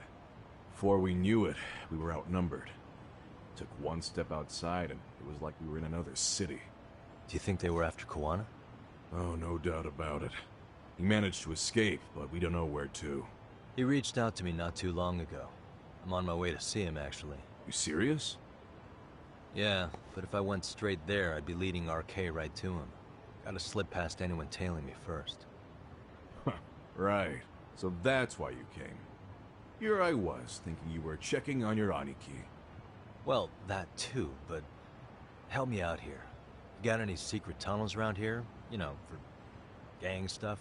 Before we knew it, we were outnumbered. Took one step outside and it was like we were in another city. Do you think they were after Kawana? Oh, no doubt about it. He managed to escape, but we don't know where to. He reached out to me not too long ago. I'm on my way to see him, actually. You serious? Yeah, but if I went straight there, I'd be leading RK right to him. Gotta slip past anyone tailing me first. Huh, right. So that's why you came. Here I was, thinking you were checking on your Aniki. Well, that too, but help me out here. You got any secret tunnels around here? You know, for gang stuff?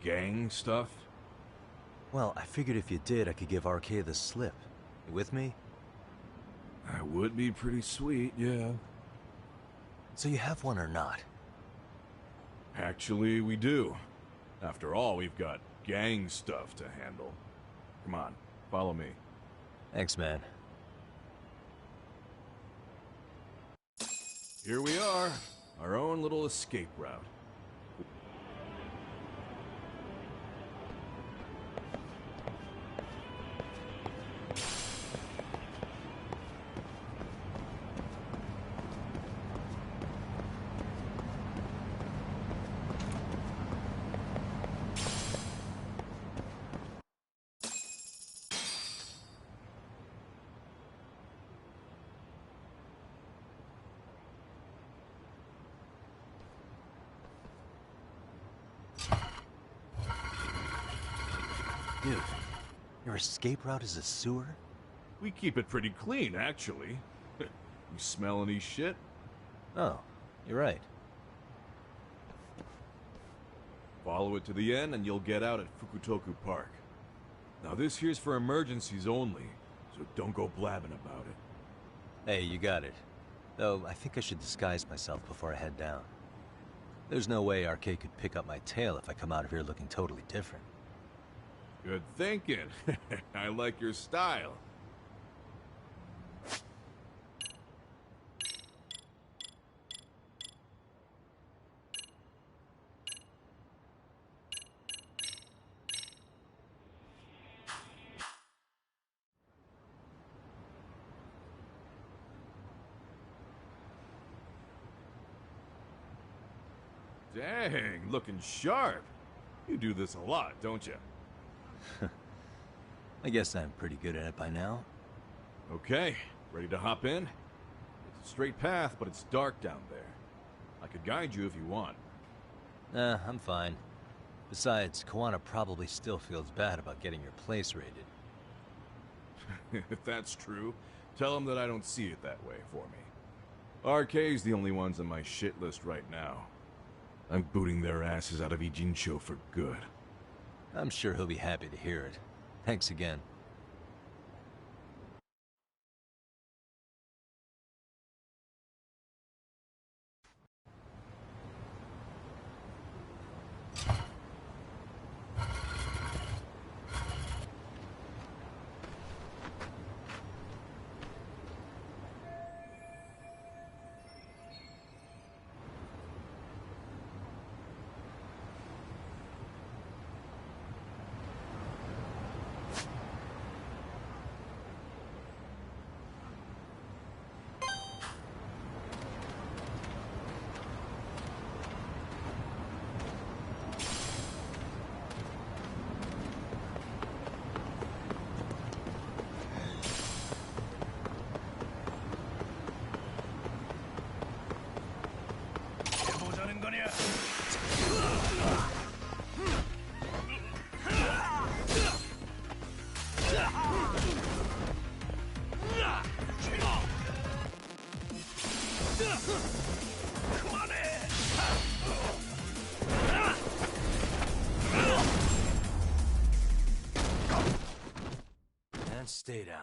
Gang stuff? Well, I figured if you did, I could give RK the slip. You with me? That would be pretty sweet, yeah. So you have one or not? Actually, we do. After all, we've got gang stuff to handle. Come on, follow me. Thanks, man. Here we are, our own little escape route. Dude, your escape route is a sewer? We keep it pretty clean, actually. You smell any shit? Oh, you're right. Follow it to the end and you'll get out at Fukutoku Park. Now this here's for emergencies only, so don't go blabbing about it. Hey, you got it. Though, I think I should disguise myself before I head down. There's no way RK could pick up my tail if I come out of here looking totally different. Good thinking. I like your style. Dang, looking sharp. You do this a lot, don't you? I guess I'm pretty good at it by now. Okay, ready to hop in? It's a straight path, but it's dark down there. I could guide you if you want. Nah, I'm fine. Besides, Koana probably still feels bad about getting your place raided. If that's true, tell him that I don't see it that way for me. RK's the only ones on my shit list right now. I'm booting their asses out of Ijincho for good. I'm sure he'll be happy to hear it. Thanks again. And stay down.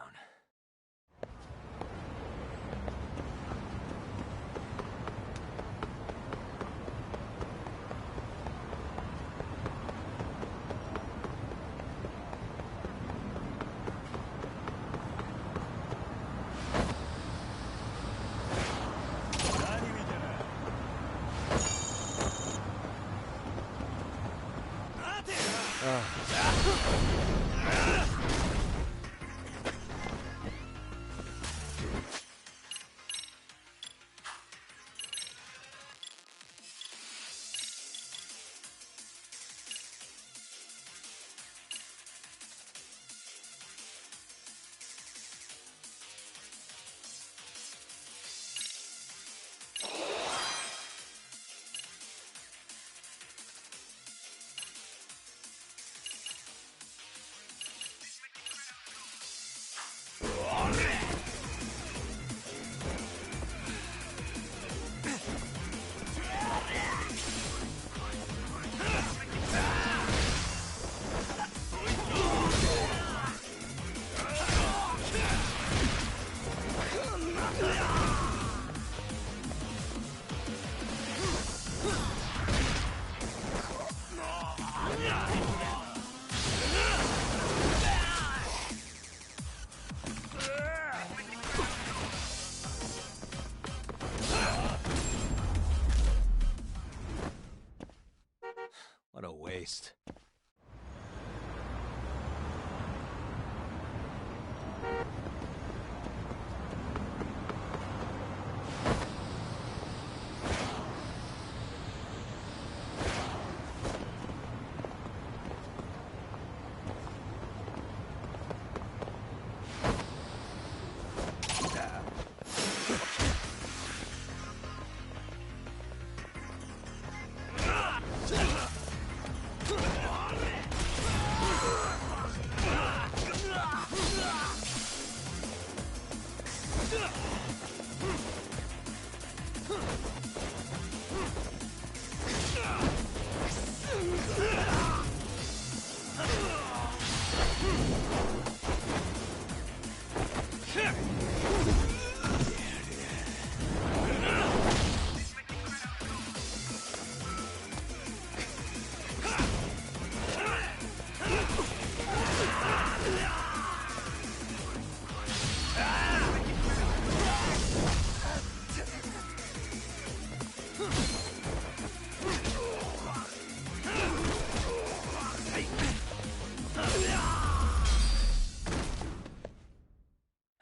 What a waste.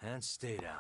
And stay down.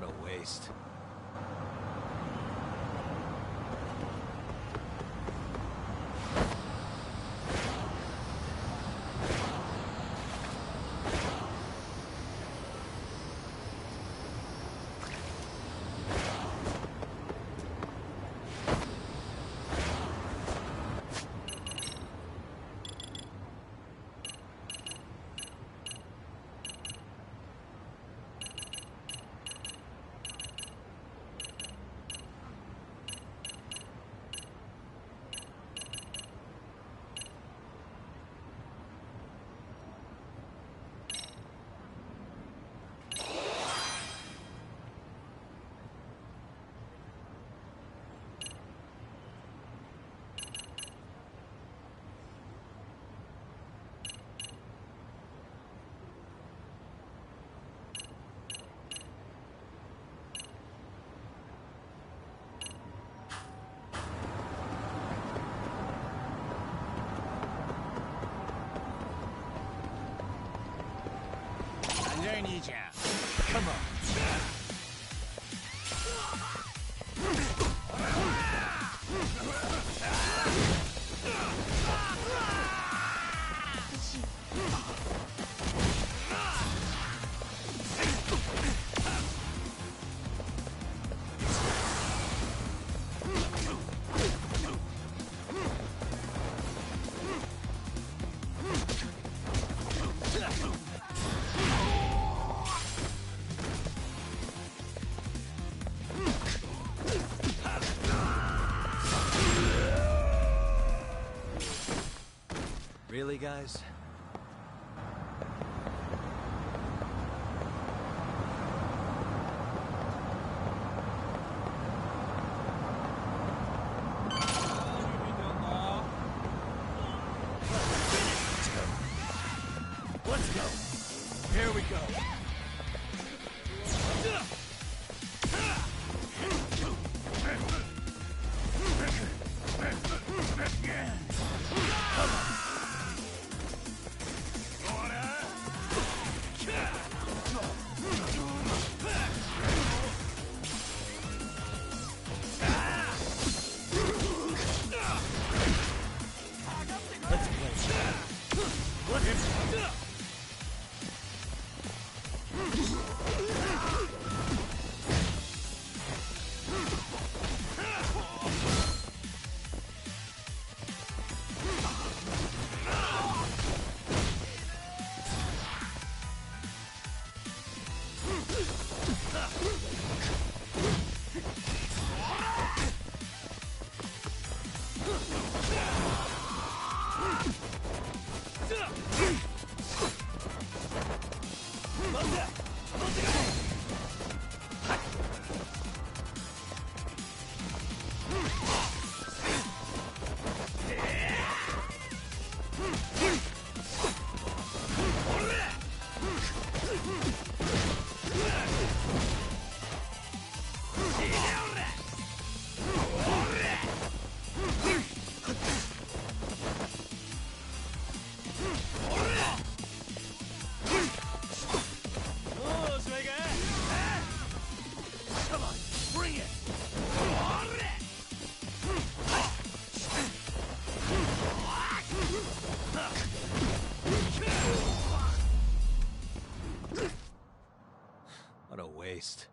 What a waste. Come on. Really, guys? Let's go. Here we go. waste.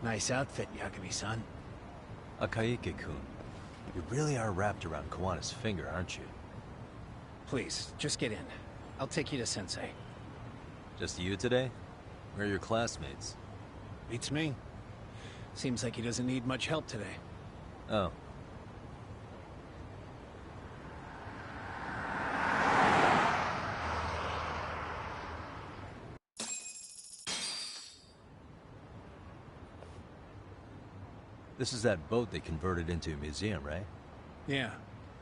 Nice outfit, Yagami-san. Akaike-kun, you really are wrapped around Kawana's finger, aren't you? Please, just get in. I'll take you to Sensei. Just you today? Where are your classmates? Beats me. Seems like he doesn't need much help today. Oh. This is that boat they converted into a museum, right? Yeah,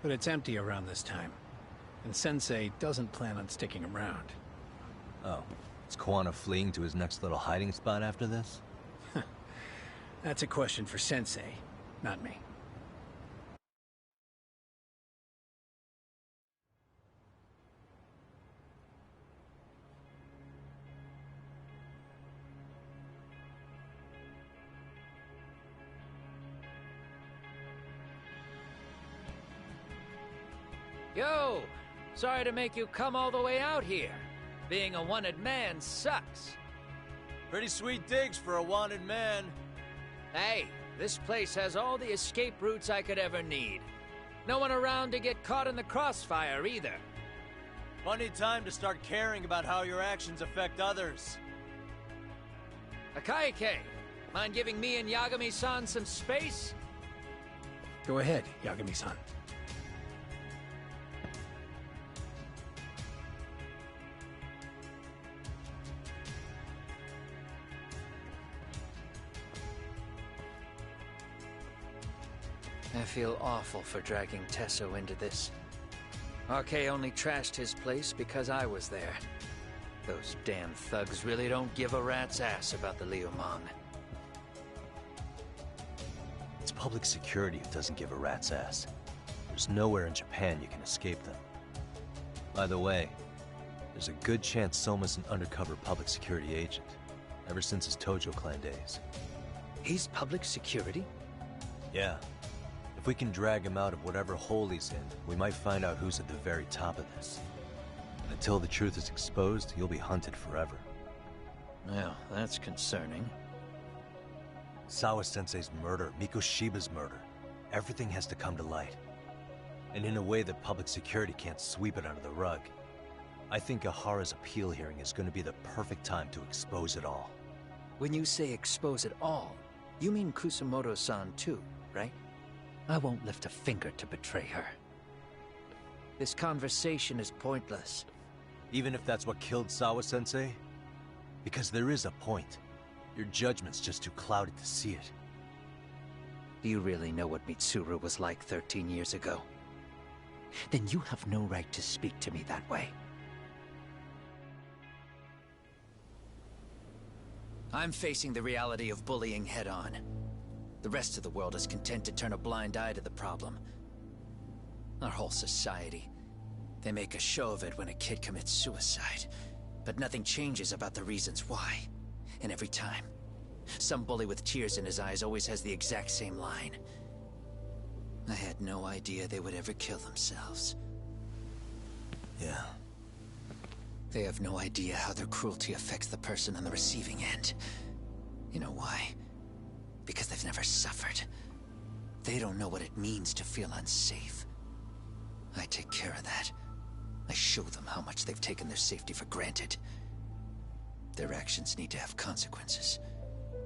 but it's empty around this time. And Sensei doesn't plan on sticking around. Oh. Is Kawana fleeing to his next little hiding spot after this? That's a question for Sensei, not me. Yo! Sorry to make you come all the way out here. Being a wanted man sucks. Pretty sweet digs for a wanted man. Hey, this place has all the escape routes I could ever need. No one around to get caught in the crossfire either. Funny time to start caring about how your actions affect others. Akaike, mind giving me and Yagami-san some space? Go ahead, Yagami-san. I feel awful for dragging Tesso into this. RK only trashed his place because I was there. Those damn thugs really don't give a rat's ass about the Liumang. It's public security who doesn't give a rat's ass. There's nowhere in Japan you can escape them. By the way, there's a good chance Soma's an undercover public security agent, ever since his Tojo clan days. He's public security? Yeah. If we can drag him out of whatever hole he's in, we might find out who's at the very top of this. And until the truth is exposed, you'll be hunted forever. Well, that's concerning. Sawa-sensei's murder, Mikoshiba's murder. Everything has to come to light. And in a way that public security can't sweep it under the rug. I think Ahara's appeal hearing is going to be the perfect time to expose it all. When you say expose it all, you mean Kusumoto-san too, right? I won't lift a finger to betray her. This conversation is pointless. Even if that's what killed Sawa-sensei? Because there is a point. Your judgment's just too clouded to see it. Do you really know what Mitsuru was like 13 years ago? Then you have no right to speak to me that way. I'm facing the reality of bullying head-on. The rest of the world is content to turn a blind eye to the problem. Our whole society. They make a show of it when a kid commits suicide. But nothing changes about the reasons why. And every time, some bully with tears in his eyes always has the exact same line. I had no idea they would ever kill themselves. Yeah. They have no idea how their cruelty affects the person on the receiving end. You know why? Because they've never suffered. They don't know what it means to feel unsafe. I take care of that. I show them how much they've taken their safety for granted. Their actions need to have consequences,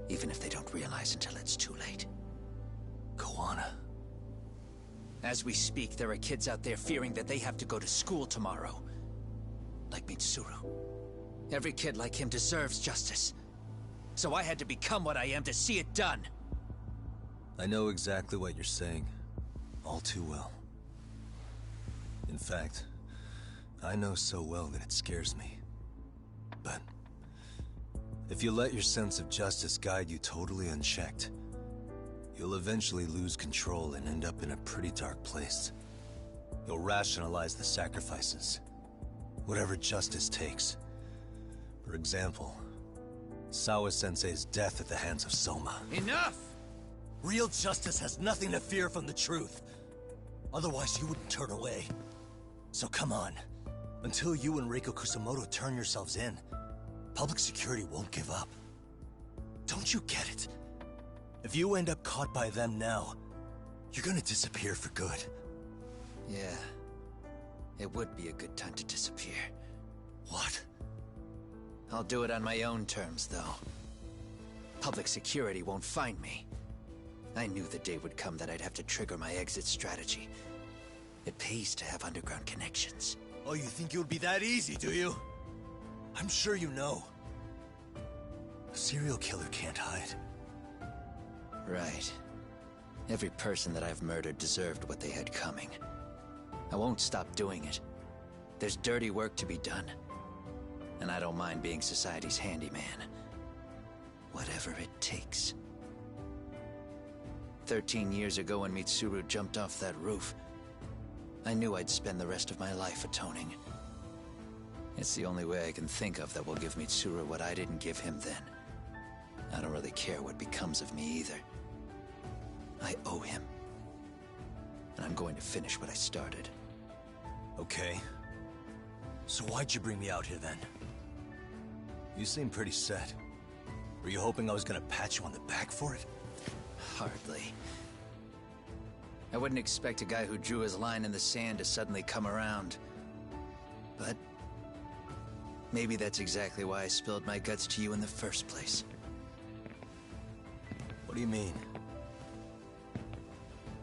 even if they don't realize until it's too late. Koana. As we speak, there are kids out there fearing that they have to go to school tomorrow. Like Mitsuru. Every kid like him deserves justice. So I had to become what I am to see it done. I know exactly what you're saying. All too well. In fact, I know so well that it scares me. But if you let your sense of justice guide you totally unchecked, you'll eventually lose control and end up in a pretty dark place. You'll rationalize the sacrifices, whatever justice takes. For example, Sawa-sensei's death at the hands of Soma. Enough! Real justice has nothing to fear from the truth. Otherwise, you wouldn't turn away. So come on. Until you and Reiko Kusamoto turn yourselves in, public security won't give up. Don't you get it? If you end up caught by them now, you're gonna disappear for good. Yeah. It would be a good time to disappear. What? I'll do it on my own terms, though. Public security won't find me. I knew the day would come that I'd have to trigger my exit strategy. It pays to have underground connections. Oh, you think it would be that easy, do you? I'm sure you know. A serial killer can't hide. Right. Every person that I've murdered deserved what they had coming. I won't stop doing it. There's dirty work to be done. And I don't mind being society's handyman. Whatever it takes. 13 years ago when Mitsuru jumped off that roof, I knew I'd spend the rest of my life atoning. It's the only way I can think of that will give Mitsuru what I didn't give him then. I don't really care what becomes of me either. I owe him. And I'm going to finish what I started. Okay. So why'd you bring me out here then? You seem pretty set. Were you hoping I was gonna pat you on the back for it? Hardly. I wouldn't expect a guy who drew his line in the sand to suddenly come around. But maybe that's exactly why I spilled my guts to you in the first place. What do you mean?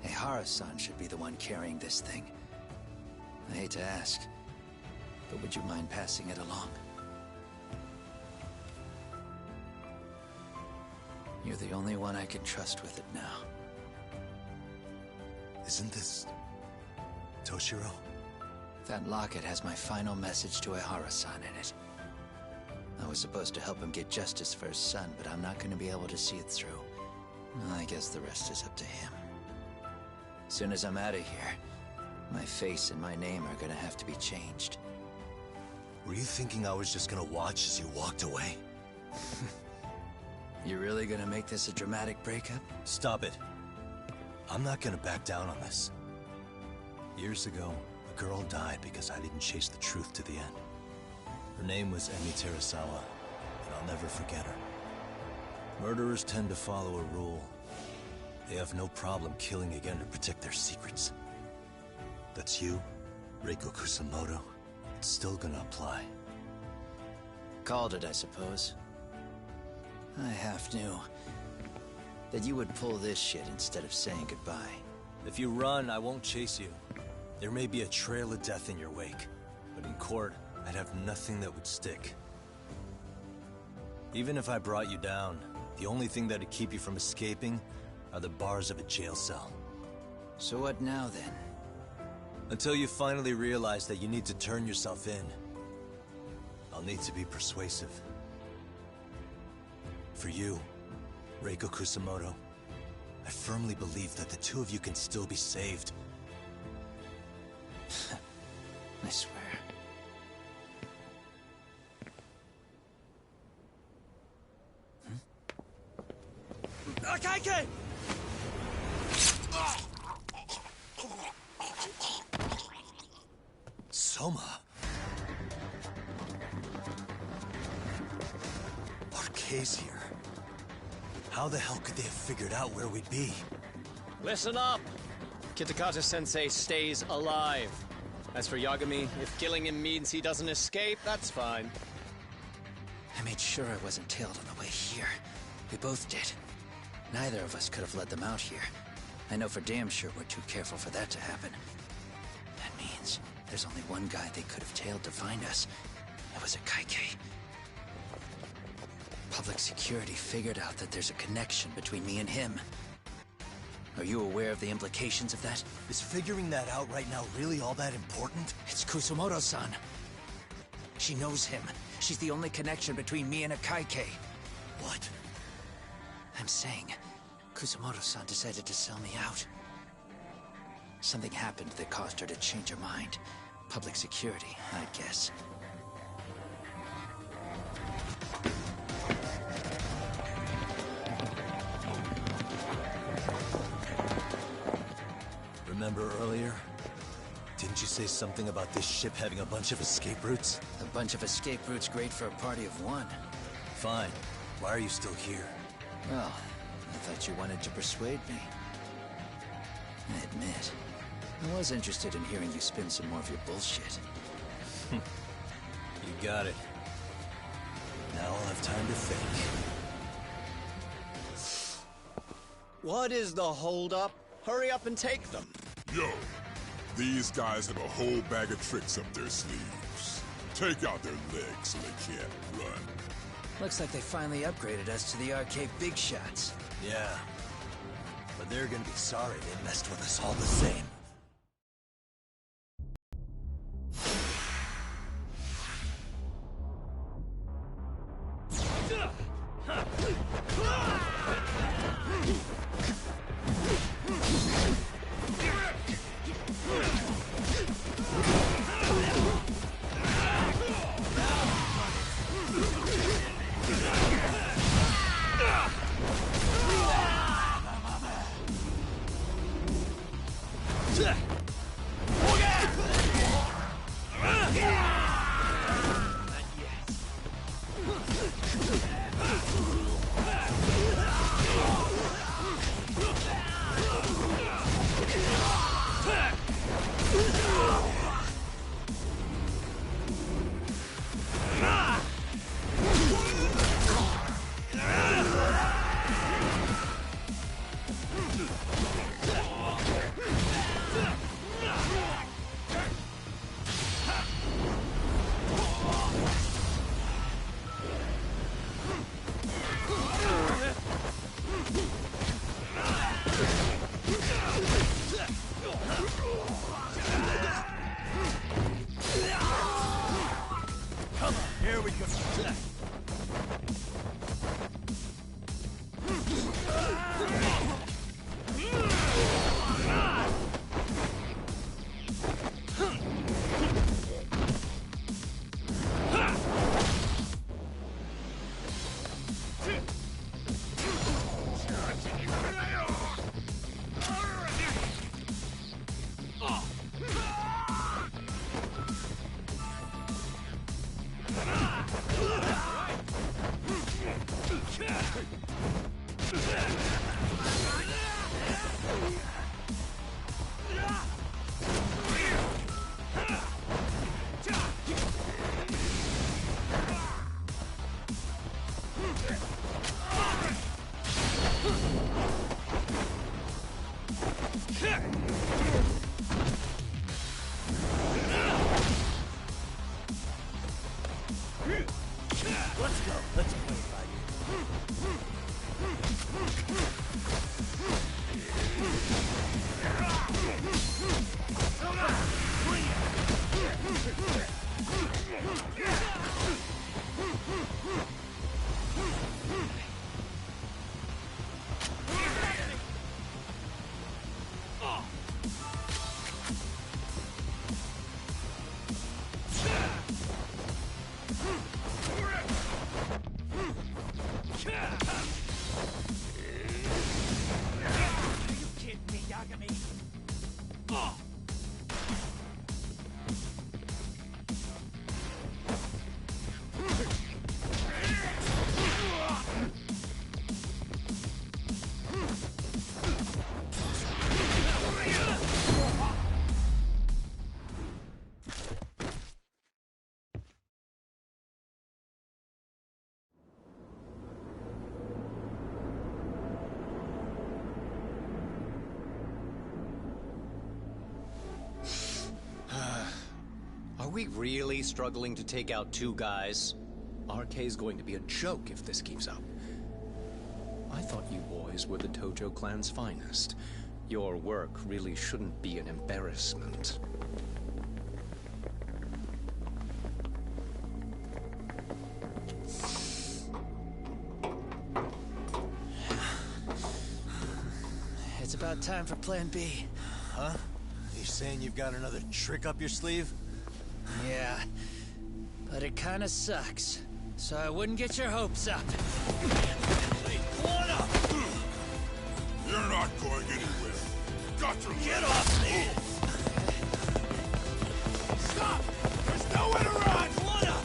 Hey, Hara-san should be the one carrying this thing. I hate to ask, but would you mind passing it along? You're the only one I can trust with it now. Isn't this Toshiro? That locket has my final message to Ehara-san in it. I was supposed to help him get justice for his son, but I'm not going to be able to see it through. I guess the rest is up to him. Soon as I'm out of here, my face and my name are gonna have to be changed. Were you thinking I was just gonna watch as you walked away? You really gonna make this a dramatic breakup? Stop it. I'm not gonna back down on this. Years ago, a girl died because I didn't chase the truth to the end. Her name was Emi Terasawa, and I'll never forget her. Murderers tend to follow a rule. They have no problem killing again to protect their secrets. That's you, Reiko Kusamoto. It's still gonna apply. Called it, I suppose. I half knew that you would pull this shit instead of saying goodbye. If you run, I won't chase you. There may be a trail of death in your wake, but in court, I'd have nothing that would stick. Even if I brought you down, the only thing that'd keep you from escaping are the bars of a jail cell. So what now, then? Until you finally realize that you need to turn yourself in, I'll need to be persuasive. For you, Reiko Kusamoto, I firmly believe that the two of you can still be saved. I swear. Akaike! Soma. RK's here. How the hell could they have figured out where we'd be? Listen up! Kitakata-sensei stays alive. As for Yagami, if killing him means he doesn't escape, that's fine. I made sure I wasn't tailed on the way here. We both did. Neither of us could have led them out here. I know for damn sure we're too careful for that to happen. That means there's only one guy they could have tailed to find us. It was a Kaike. Public security figured out that there's a connection between me and him. Are you aware of the implications of that? Is figuring that out right now really all that important? It's Kusumoto-san. She knows him. She's the only connection between me and a Kaike. What? I'm saying, Kusumoto-san decided to sell me out. Something happened that caused her to change her mind. Public security, I'd guess. Remember earlier? Didn't you say something about this ship having a bunch of escape routes? A bunch of escape routes great for a party of one. Fine. Why are you still here? Well, I thought you wanted to persuade me. I admit, I was interested in hearing you spin some more of your bullshit. You got it. Now I'll have time to think. What is the holdup? Hurry up and take them. Yo, these guys have a whole bag of tricks up their sleeves. Take out their legs so they can't run. Looks like they finally upgraded us to the arcade big shots. Yeah. But they're gonna be sorry they messed with us all the same. we really struggling to take out two guys? RK's going to be a joke if this keeps up. I thought you boys were the Tojo clan's finest. Your work really shouldn't be an embarrassment. It's about time for Plan B. Huh? You saying you've got another trick up your sleeve? Yeah, but it kinda sucks. So I wouldn't get your hopes up. Hey, what up? You're not going anywhere. Got to get off me! Stop! There's nowhere to run! What up?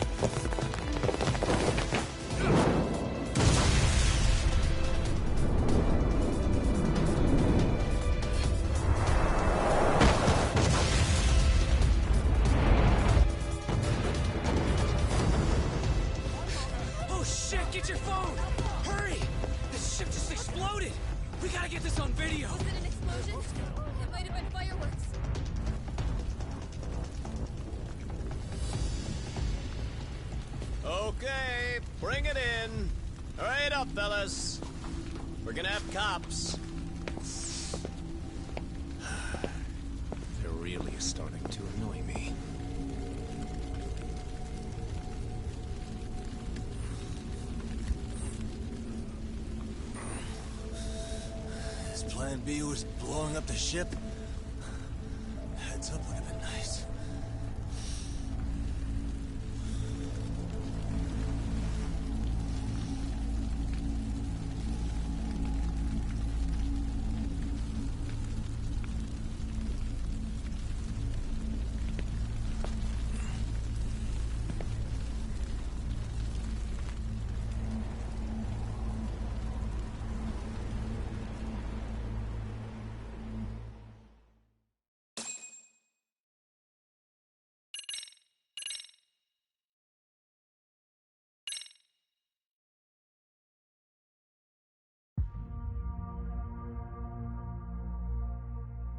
Oh shit, get your phone! Hurry! This ship just exploded! We gotta get this on video! Was it an explosion? It might have been fireworks. Okay, bring it in. Hurry it up, fellas. We're gonna have cops. They're really starting to annoy me. His plan B was blowing up the ship? Heads up would have been nice.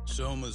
Soma's